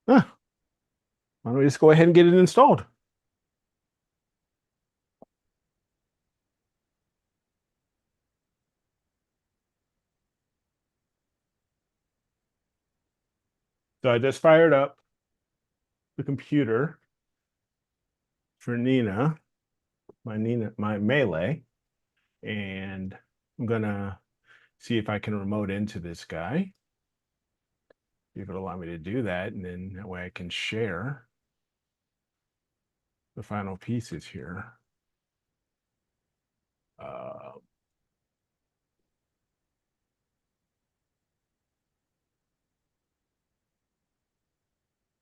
A: Ah, why don't we just go ahead and get it installed? So I just fired up the computer for my Melee, and I'm gonna see if I can remote into this guy. See if it'll allow me to do that, and then that way I can share the final pieces here. Uh,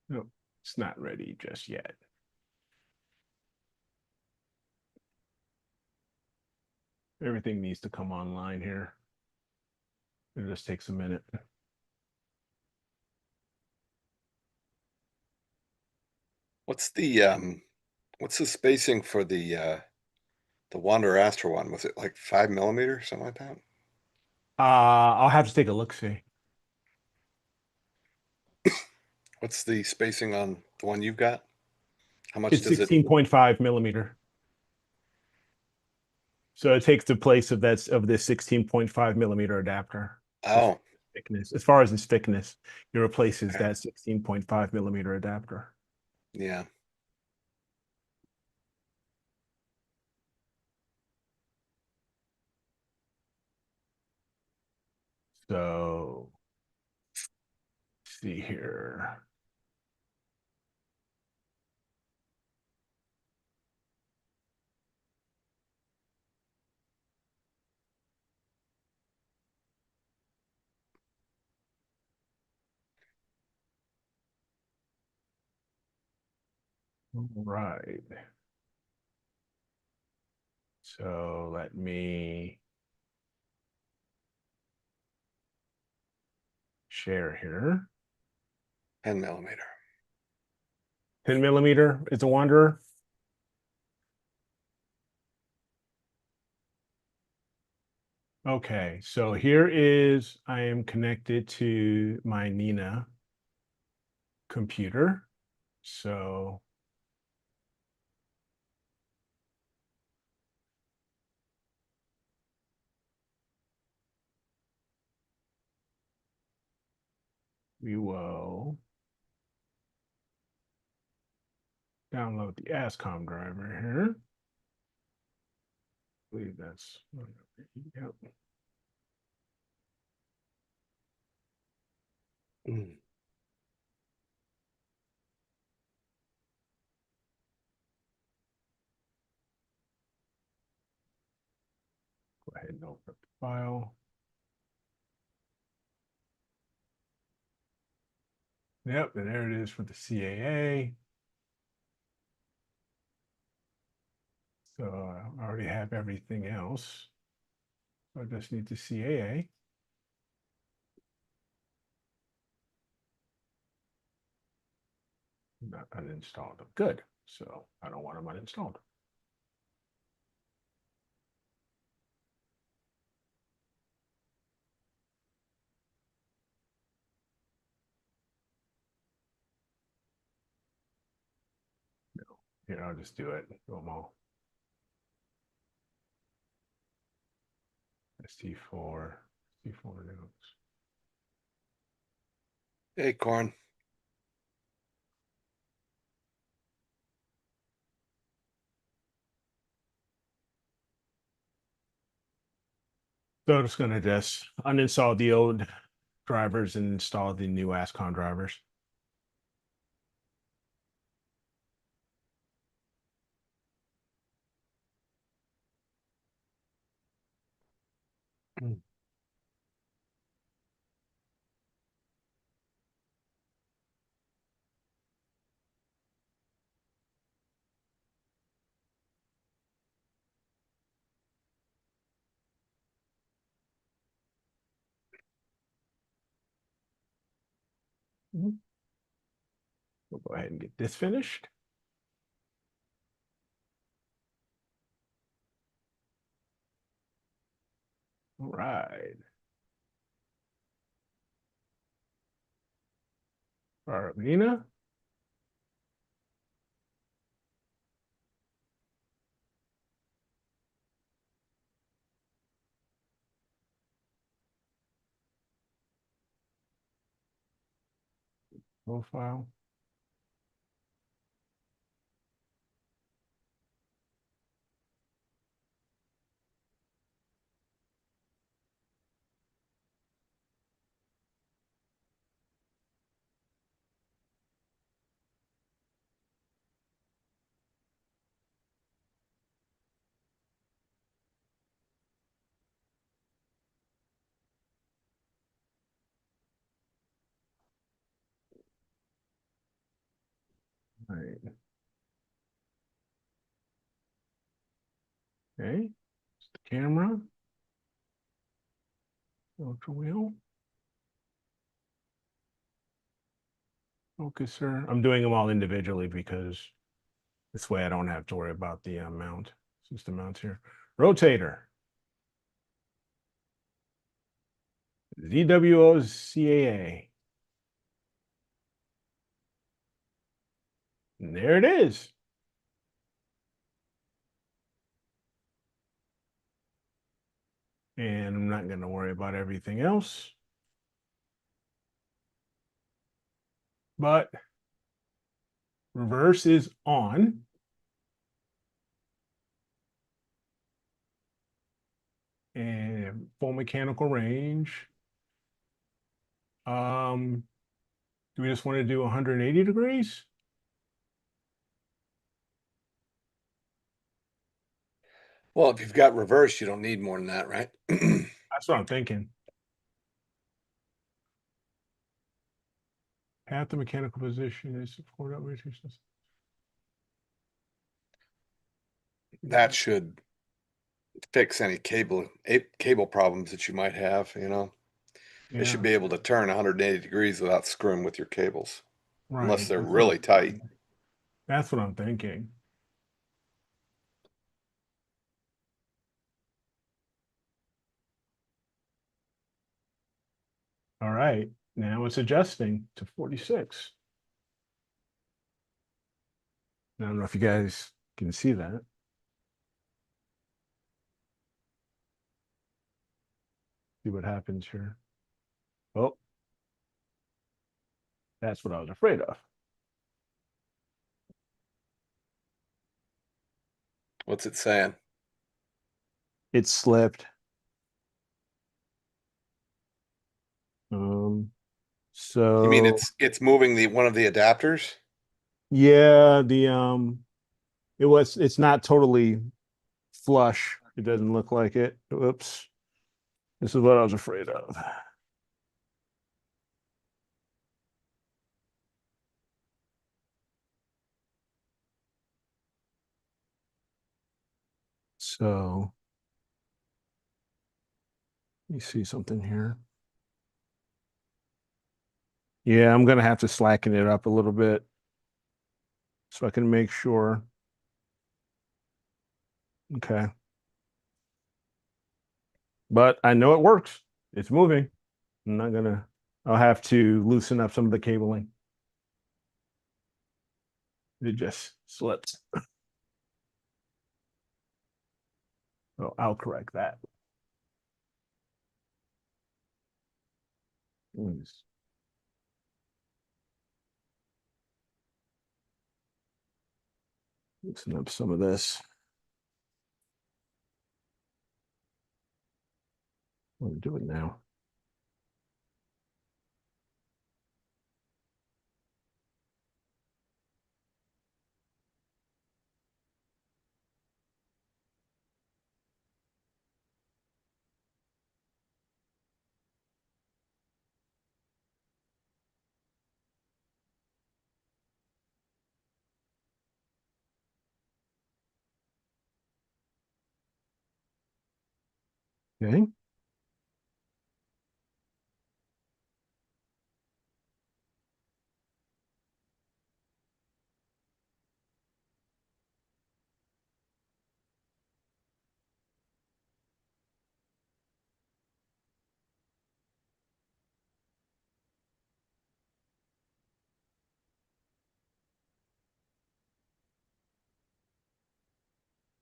A: no, it's not ready just yet. Everything needs to come online here. It just takes a minute.
B: What's the spacing for the Wanderer Astro one? Was it like 5 millimeter, something like that?
A: I'll have to take a look, see.
B: What's the spacing on the one you've got? How much
A: It's
B: does it?
A: 16.5 millimeter. So it takes the place of this 16.5 millimeter adapter.
B: Oh,
A: Thickness. As far as its thickness, it replaces
B: okay.
A: that 16.5 millimeter adapter.
B: Yeah.
A: So let's see here. All right. So let me share here.
B: 10 millimeter.
A: 10 millimeter is a Wanderer. Okay, so here is, I am connected to my Nina computer. So we will download the ASCOM driver here. I believe that's, yep.
B: Mm.
A: Go ahead and open up the file. Yep, and there it is for the CAA. So I already have everything else. I just need the CAA. Not uninstalled them. Good. So I don't want them uninstalled. No. Here, I'll just do it. Do them all. ST4, ST4 notes.
B: Acorn.
A: So I'm just gonna just uninstall the old drivers and install the new ASCON drivers.
B: Mm.
A: Mhm. We'll go ahead and get this finished. All right. Arlena. Profile. All right. Okay. The camera. Ultra wheel. Focuser. I'm doing them all individually because this way I don't have to worry about the mount. System mounts here. Rotator. ZWO CAA. And there it is. And I'm not going to worry about everything else. But reverse is on. And full mechanical range. Do we just want to do 180 degrees?
B: Well, if you've got reverse, you don't need more than that, right?
A: That's what I'm thinking. Path the mechanical position is support up rotation.
B: That should fix any cable problems that you might have, you know. It should
A: Yeah,
B: be able to turn 180 degrees without screwing with your cables, unless
A: right.
B: they're really tight.
A: That's what I'm thinking. All right. Now it's adjusting to 46. I don't know if you guys can see that. See what happens here. Oh, that's what I was afraid of.
B: What's it saying?
A: It slipped. Um,
B: You mean
A: so
B: it's moving the one of the adapters?
A: yeah, it's not totally flush. It doesn't look like it. Oops. This is what I was afraid of. So let me see something here. Yeah, I'm gonna have to slacken it up a little bit so I can make sure. Okay. But I know it works. It's moving. I'm not gonna, I'll have to loosen up some of the cabling. It just slipped. So I'll correct that. Loosen up some of this. I'll do it now. Okay.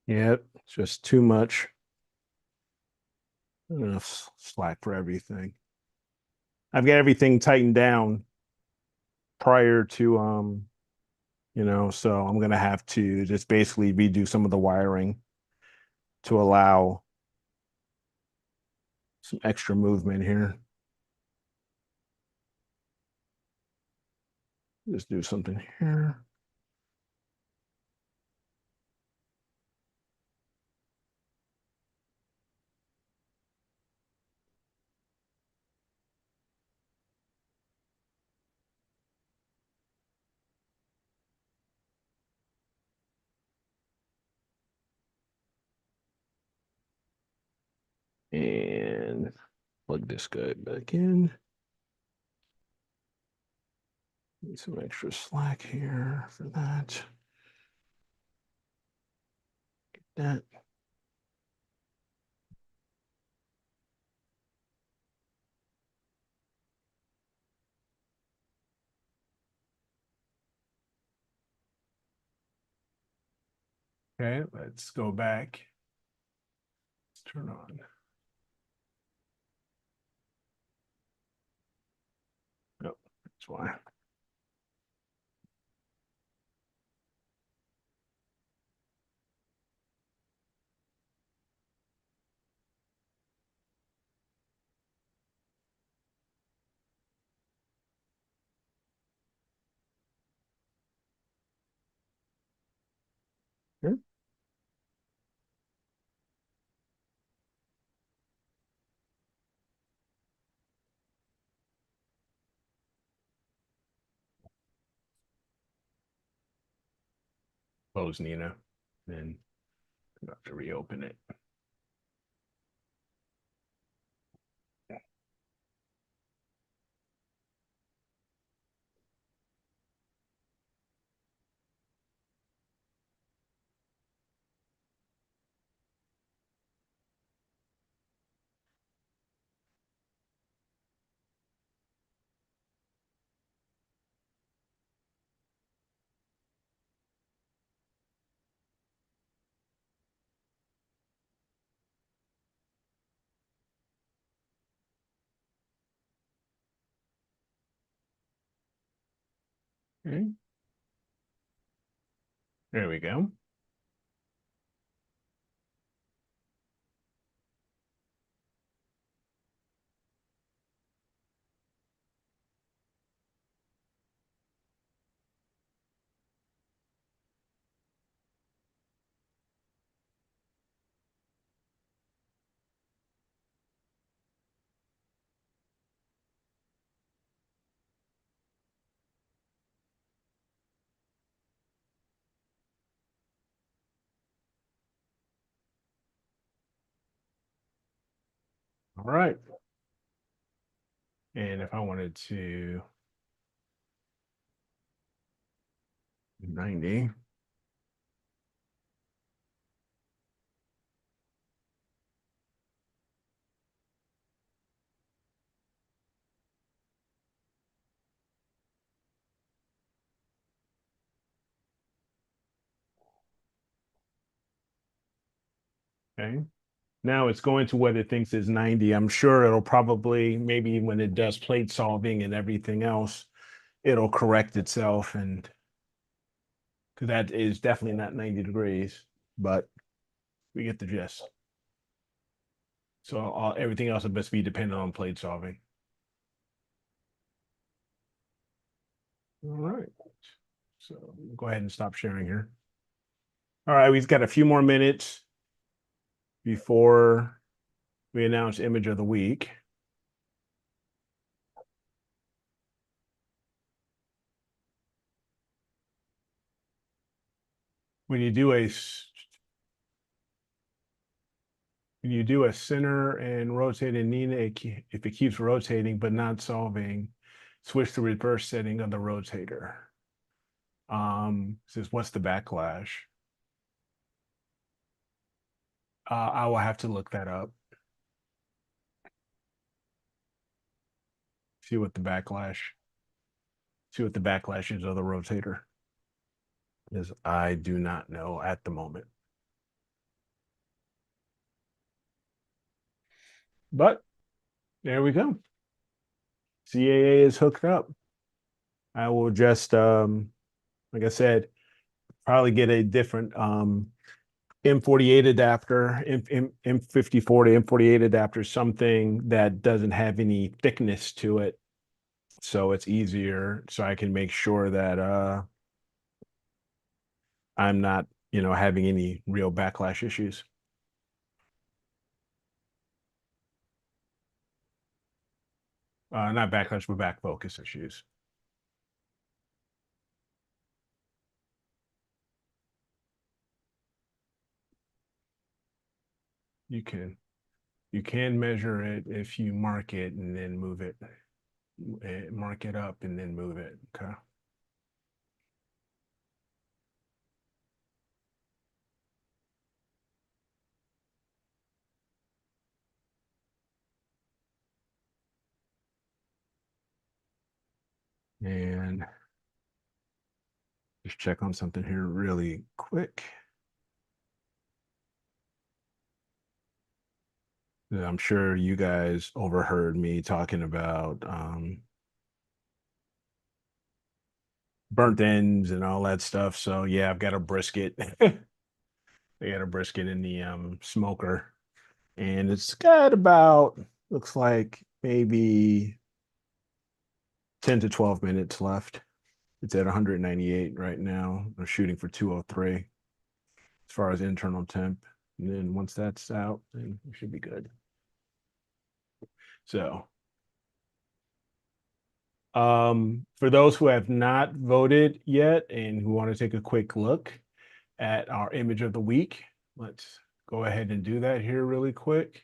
A: Yeah, it's just too much. Enough slack for everything. I've got everything tightened down prior to so I'm gonna have to just basically redo some of the wiring to allow some extra movement here. Just do something here. And plug this guy back in. Need some extra slack here for that. Get that. Okay, let's go back. Let's turn on. Nope, that's why. Here. Close Nina. Then I have to reopen it. Okay. There we go. All right. And if I wanted to 90. Okay. Now it's going to what it thinks is 90. I'm sure it'll probably, maybe when it does plate solving and everything else, it'll correct itself. And because that is definitely not 90 degrees, but we get the gist. So everything else will best be dependent on plate solving. All right. So go ahead and stop sharing here. All right, we've got a few more minutes before we announce image of the week. When you do a center and rotating Nina, if it keeps rotating but not solving, switch to reverse setting of the rotator. Says what's the backlash? I will have to look that up. See what the backlash. See what the backlash is of the rotator. Because I do not know at the moment. But there we go. CAA is hooked up. I will just like I said, probably get a different M48 adapter, M54 to M48 adapter, something that doesn't have any thickness to it. So it's easier, so I can make sure that I'm not, having any real backlash issues. Not backlash, but back focus issues. You can you can measure it if you mark it and then move it, mark it up and then move it. Okay. And just check on something here really quick. I'm sure you guys overheard me talking about burnt ends and all that stuff. So yeah, I've got a brisket. I got a brisket in the smoker, and it's got about, looks like maybe 10 to 12 minutes left. It's at 198 right now. I'm shooting for 203 as far as internal temp. And then once that's out, then we should be good. So, for those who have not voted yet and who want to take a quick look at our image of the week, let's go ahead and do that here really quick.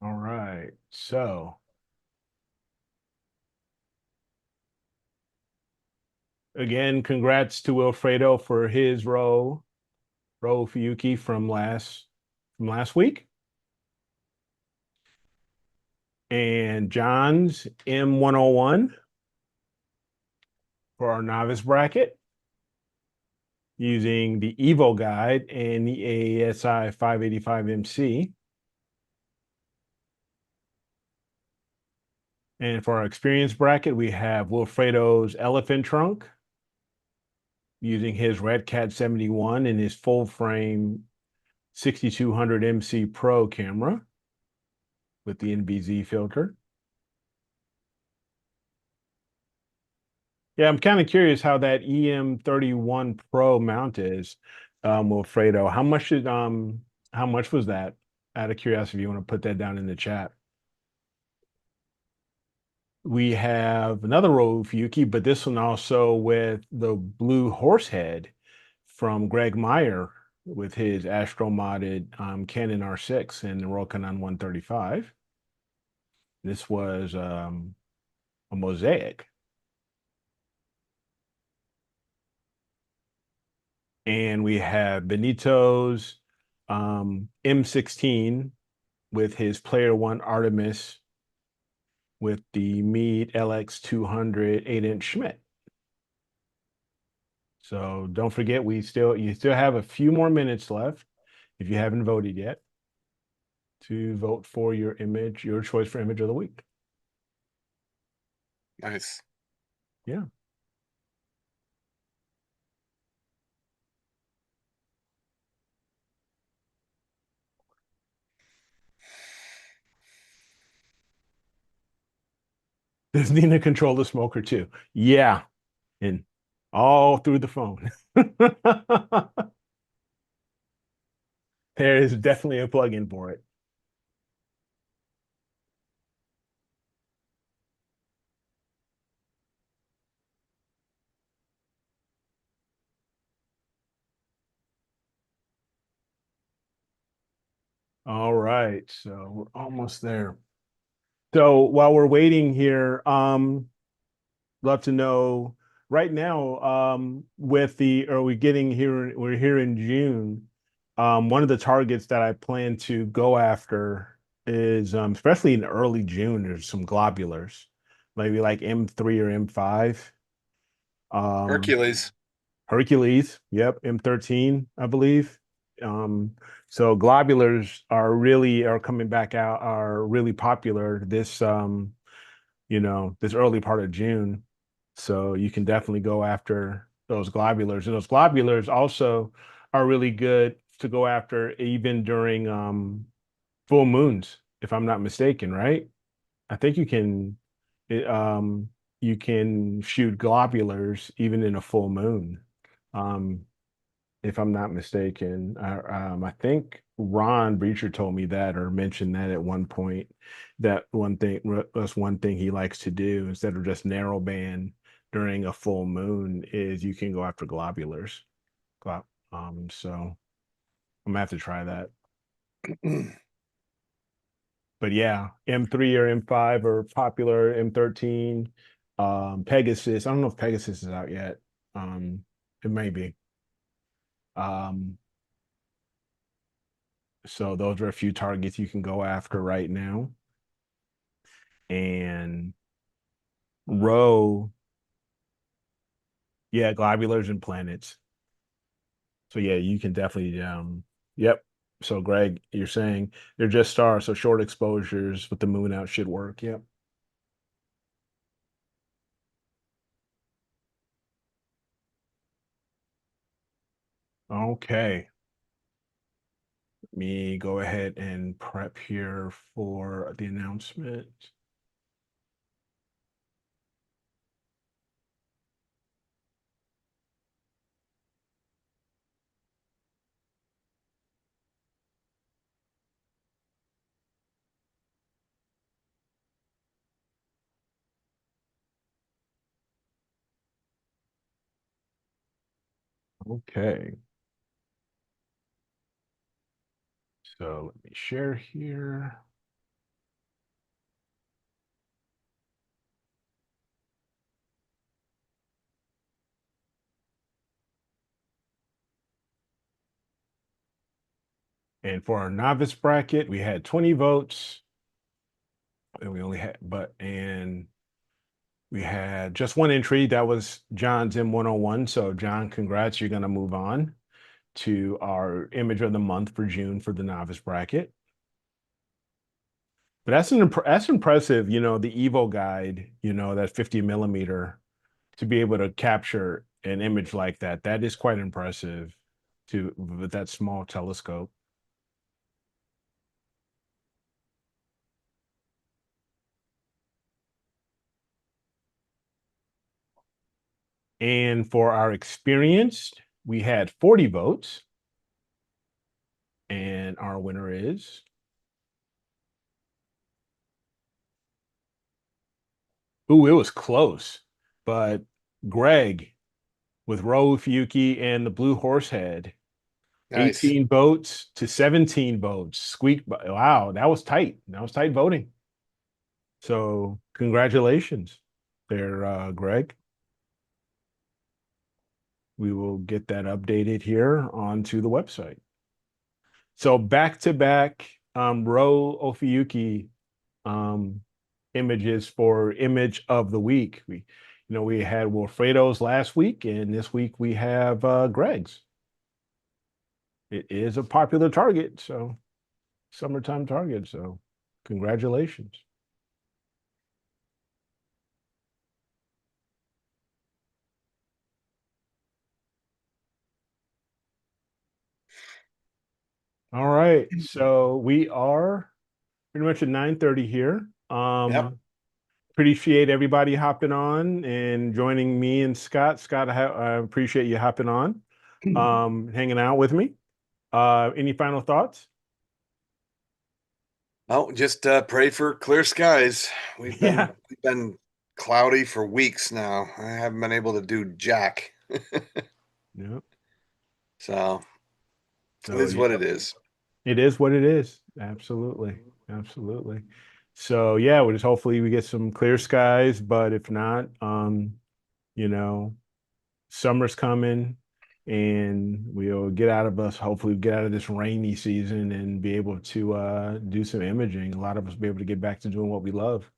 A: All right. So, again, congrats to Wilfredo for his row Fuyuki from last week. And John's M101 for our novice bracket using the Evo guide and the AASI 585MC. And for our experience bracket, we have Wilfredo's elephant trunk using his Red Cat 71 and his full frame 6200 MC Pro camera with the NBZ filter. Yeah, I'm kind of curious how that EM31 Pro mount is, Wilfredo. How much was that? Out of curiosity, if you want to put that down in the chat. We have another Rode Yuki, but this one also with the blue horse head from Greg Meyer with his Astro modded Canon R6 and the Royal Canon 135. This was a mosaic. And we have Benito's M16 with his Player One Artemis with the Meade LX200 8-inch Schmidt. So don't forget, you still have a few more minutes left if you haven't voted yet to vote for your choice for image of the week.
B: Nice.
A: Yeah. Does Nina control the smoker too? Yeah. And all through the phone. There is definitely a plugin for it. All right. So we're almost there. So while we're waiting here, love to know right now, with the, are we getting here? We're here in June. One of the targets that I plan to go after is, especially in early June, there's some globulars, maybe like M3 or M5. Um,
B: Hercules.
A: Hercules, yep, M13, I believe. Um, so globulars are coming back out, are really popular this this early part of June. So you can definitely go after those globulars. And those globulars also are really good to go after even during full moons, if I'm not mistaken, right? I think it, um, you can shoot globulars even in a full moon. Um, if I'm not mistaken. I think Ron Breacher told me that or mentioned that at one point. That's one thing he likes to do instead of just narrow band during a full moon is you can go after globulars. Glo- so I'm gonna have to try that. But yeah, M3 or M5 are popular. M13, Pegasus. I don't know if Pegasus is out yet. It may be. Um, So those are a few targets you can go after right now. And row, yeah, globulars and planets. So yeah, you can definitely yep. So Greg, you're saying they're just stars, so short exposures with the moon out should work. Yep. Okay. Let me go ahead and prep here for the announcement. Okay. So let me share here. And for our novice bracket, we had 20 votes. And we only had, and we had just one entry. That was John's M101. So, John, congrats. You're going to move on to our image of the month for June for the novice bracket. But that's impressive, the Evo guide, that 50 millimeter to be able to capture an image like that. That is quite impressive to with that small telescope. And for our experienced, we had 40 votes. And our winner is Ooh, it was close. But Greg with Ro Fuyuki and the Blue Horse Head,
B: Nice.
A: 18 votes to 17 votes. Squeak. Wow, that was tight. That was tight voting. So congratulations there, Greg. We will get that updated here onto the website. So back to back Ro Ofuyuki um, images for image of the week. We had Wilfredo's last week, and this week we have Greg's. It is a popular target, so summertime target. So congratulations. All right, so we are pretty much at 9:30 here.
B: Yep.
A: Appreciate everybody hopping on and joining me and Scott. Scott, I appreciate you hopping on, hanging out with me. Any final thoughts?
B: Oh, just pray for clear skies. We've
A: Yeah.
B: been we've been cloudy for weeks now. I haven't been able to do jack.
A: Yeah.
B: So it
A: So
B: is
A: yeah,
B: what it is.
A: it is what it is. Absolutely. Absolutely. So yeah, we just hopefully we get some clear skies, but if not, you know, summer's coming. and we'll get out of us, hopefully get out of this rainy season and be able to do some imaging. A lot of us be able to get back to doing what we love.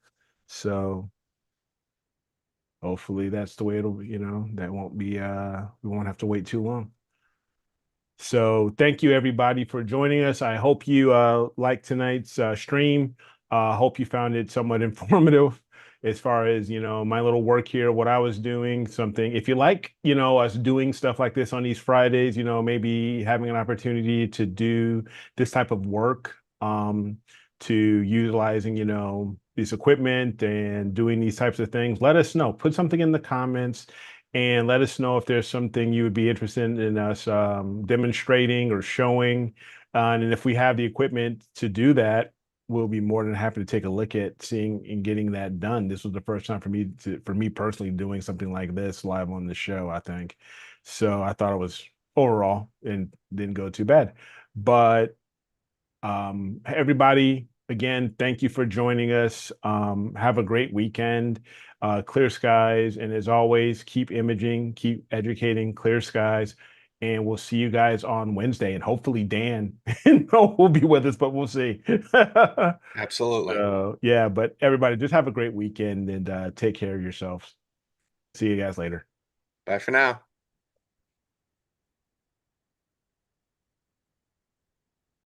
A: So hopefully that's the way it'll, that won't be we won't have to wait too long. So thank you everybody for joining us. I hope you liked tonight's stream. Hope you found it somewhat informative as far as, my little work here, what I was doing, something. If you like, us doing stuff like this on these Fridays, maybe having an opportunity to do this type of work, to utilizing, this equipment and doing these types of things, let us know. Put something in the comments and let us know if there's something you would be interested in us demonstrating or showing. And if we have the equipment to do that, we'll be more than happy to take a look at seeing and getting that done. This was the first time for me personally, doing something like this live on the show, I think. So I thought it was overall and didn't go too bad. But everybody, again, thank you for joining us. Have a great weekend. Clear skies. And as always, keep imaging, keep educating, clear skies. And we'll see you guys on Wednesday. And hopefully Dan will be with us, but we'll see.
B: Absolutely.
A: So, yeah, but everybody, just have a great weekend and take care of yourselves. See you guys later.
B: Bye for now.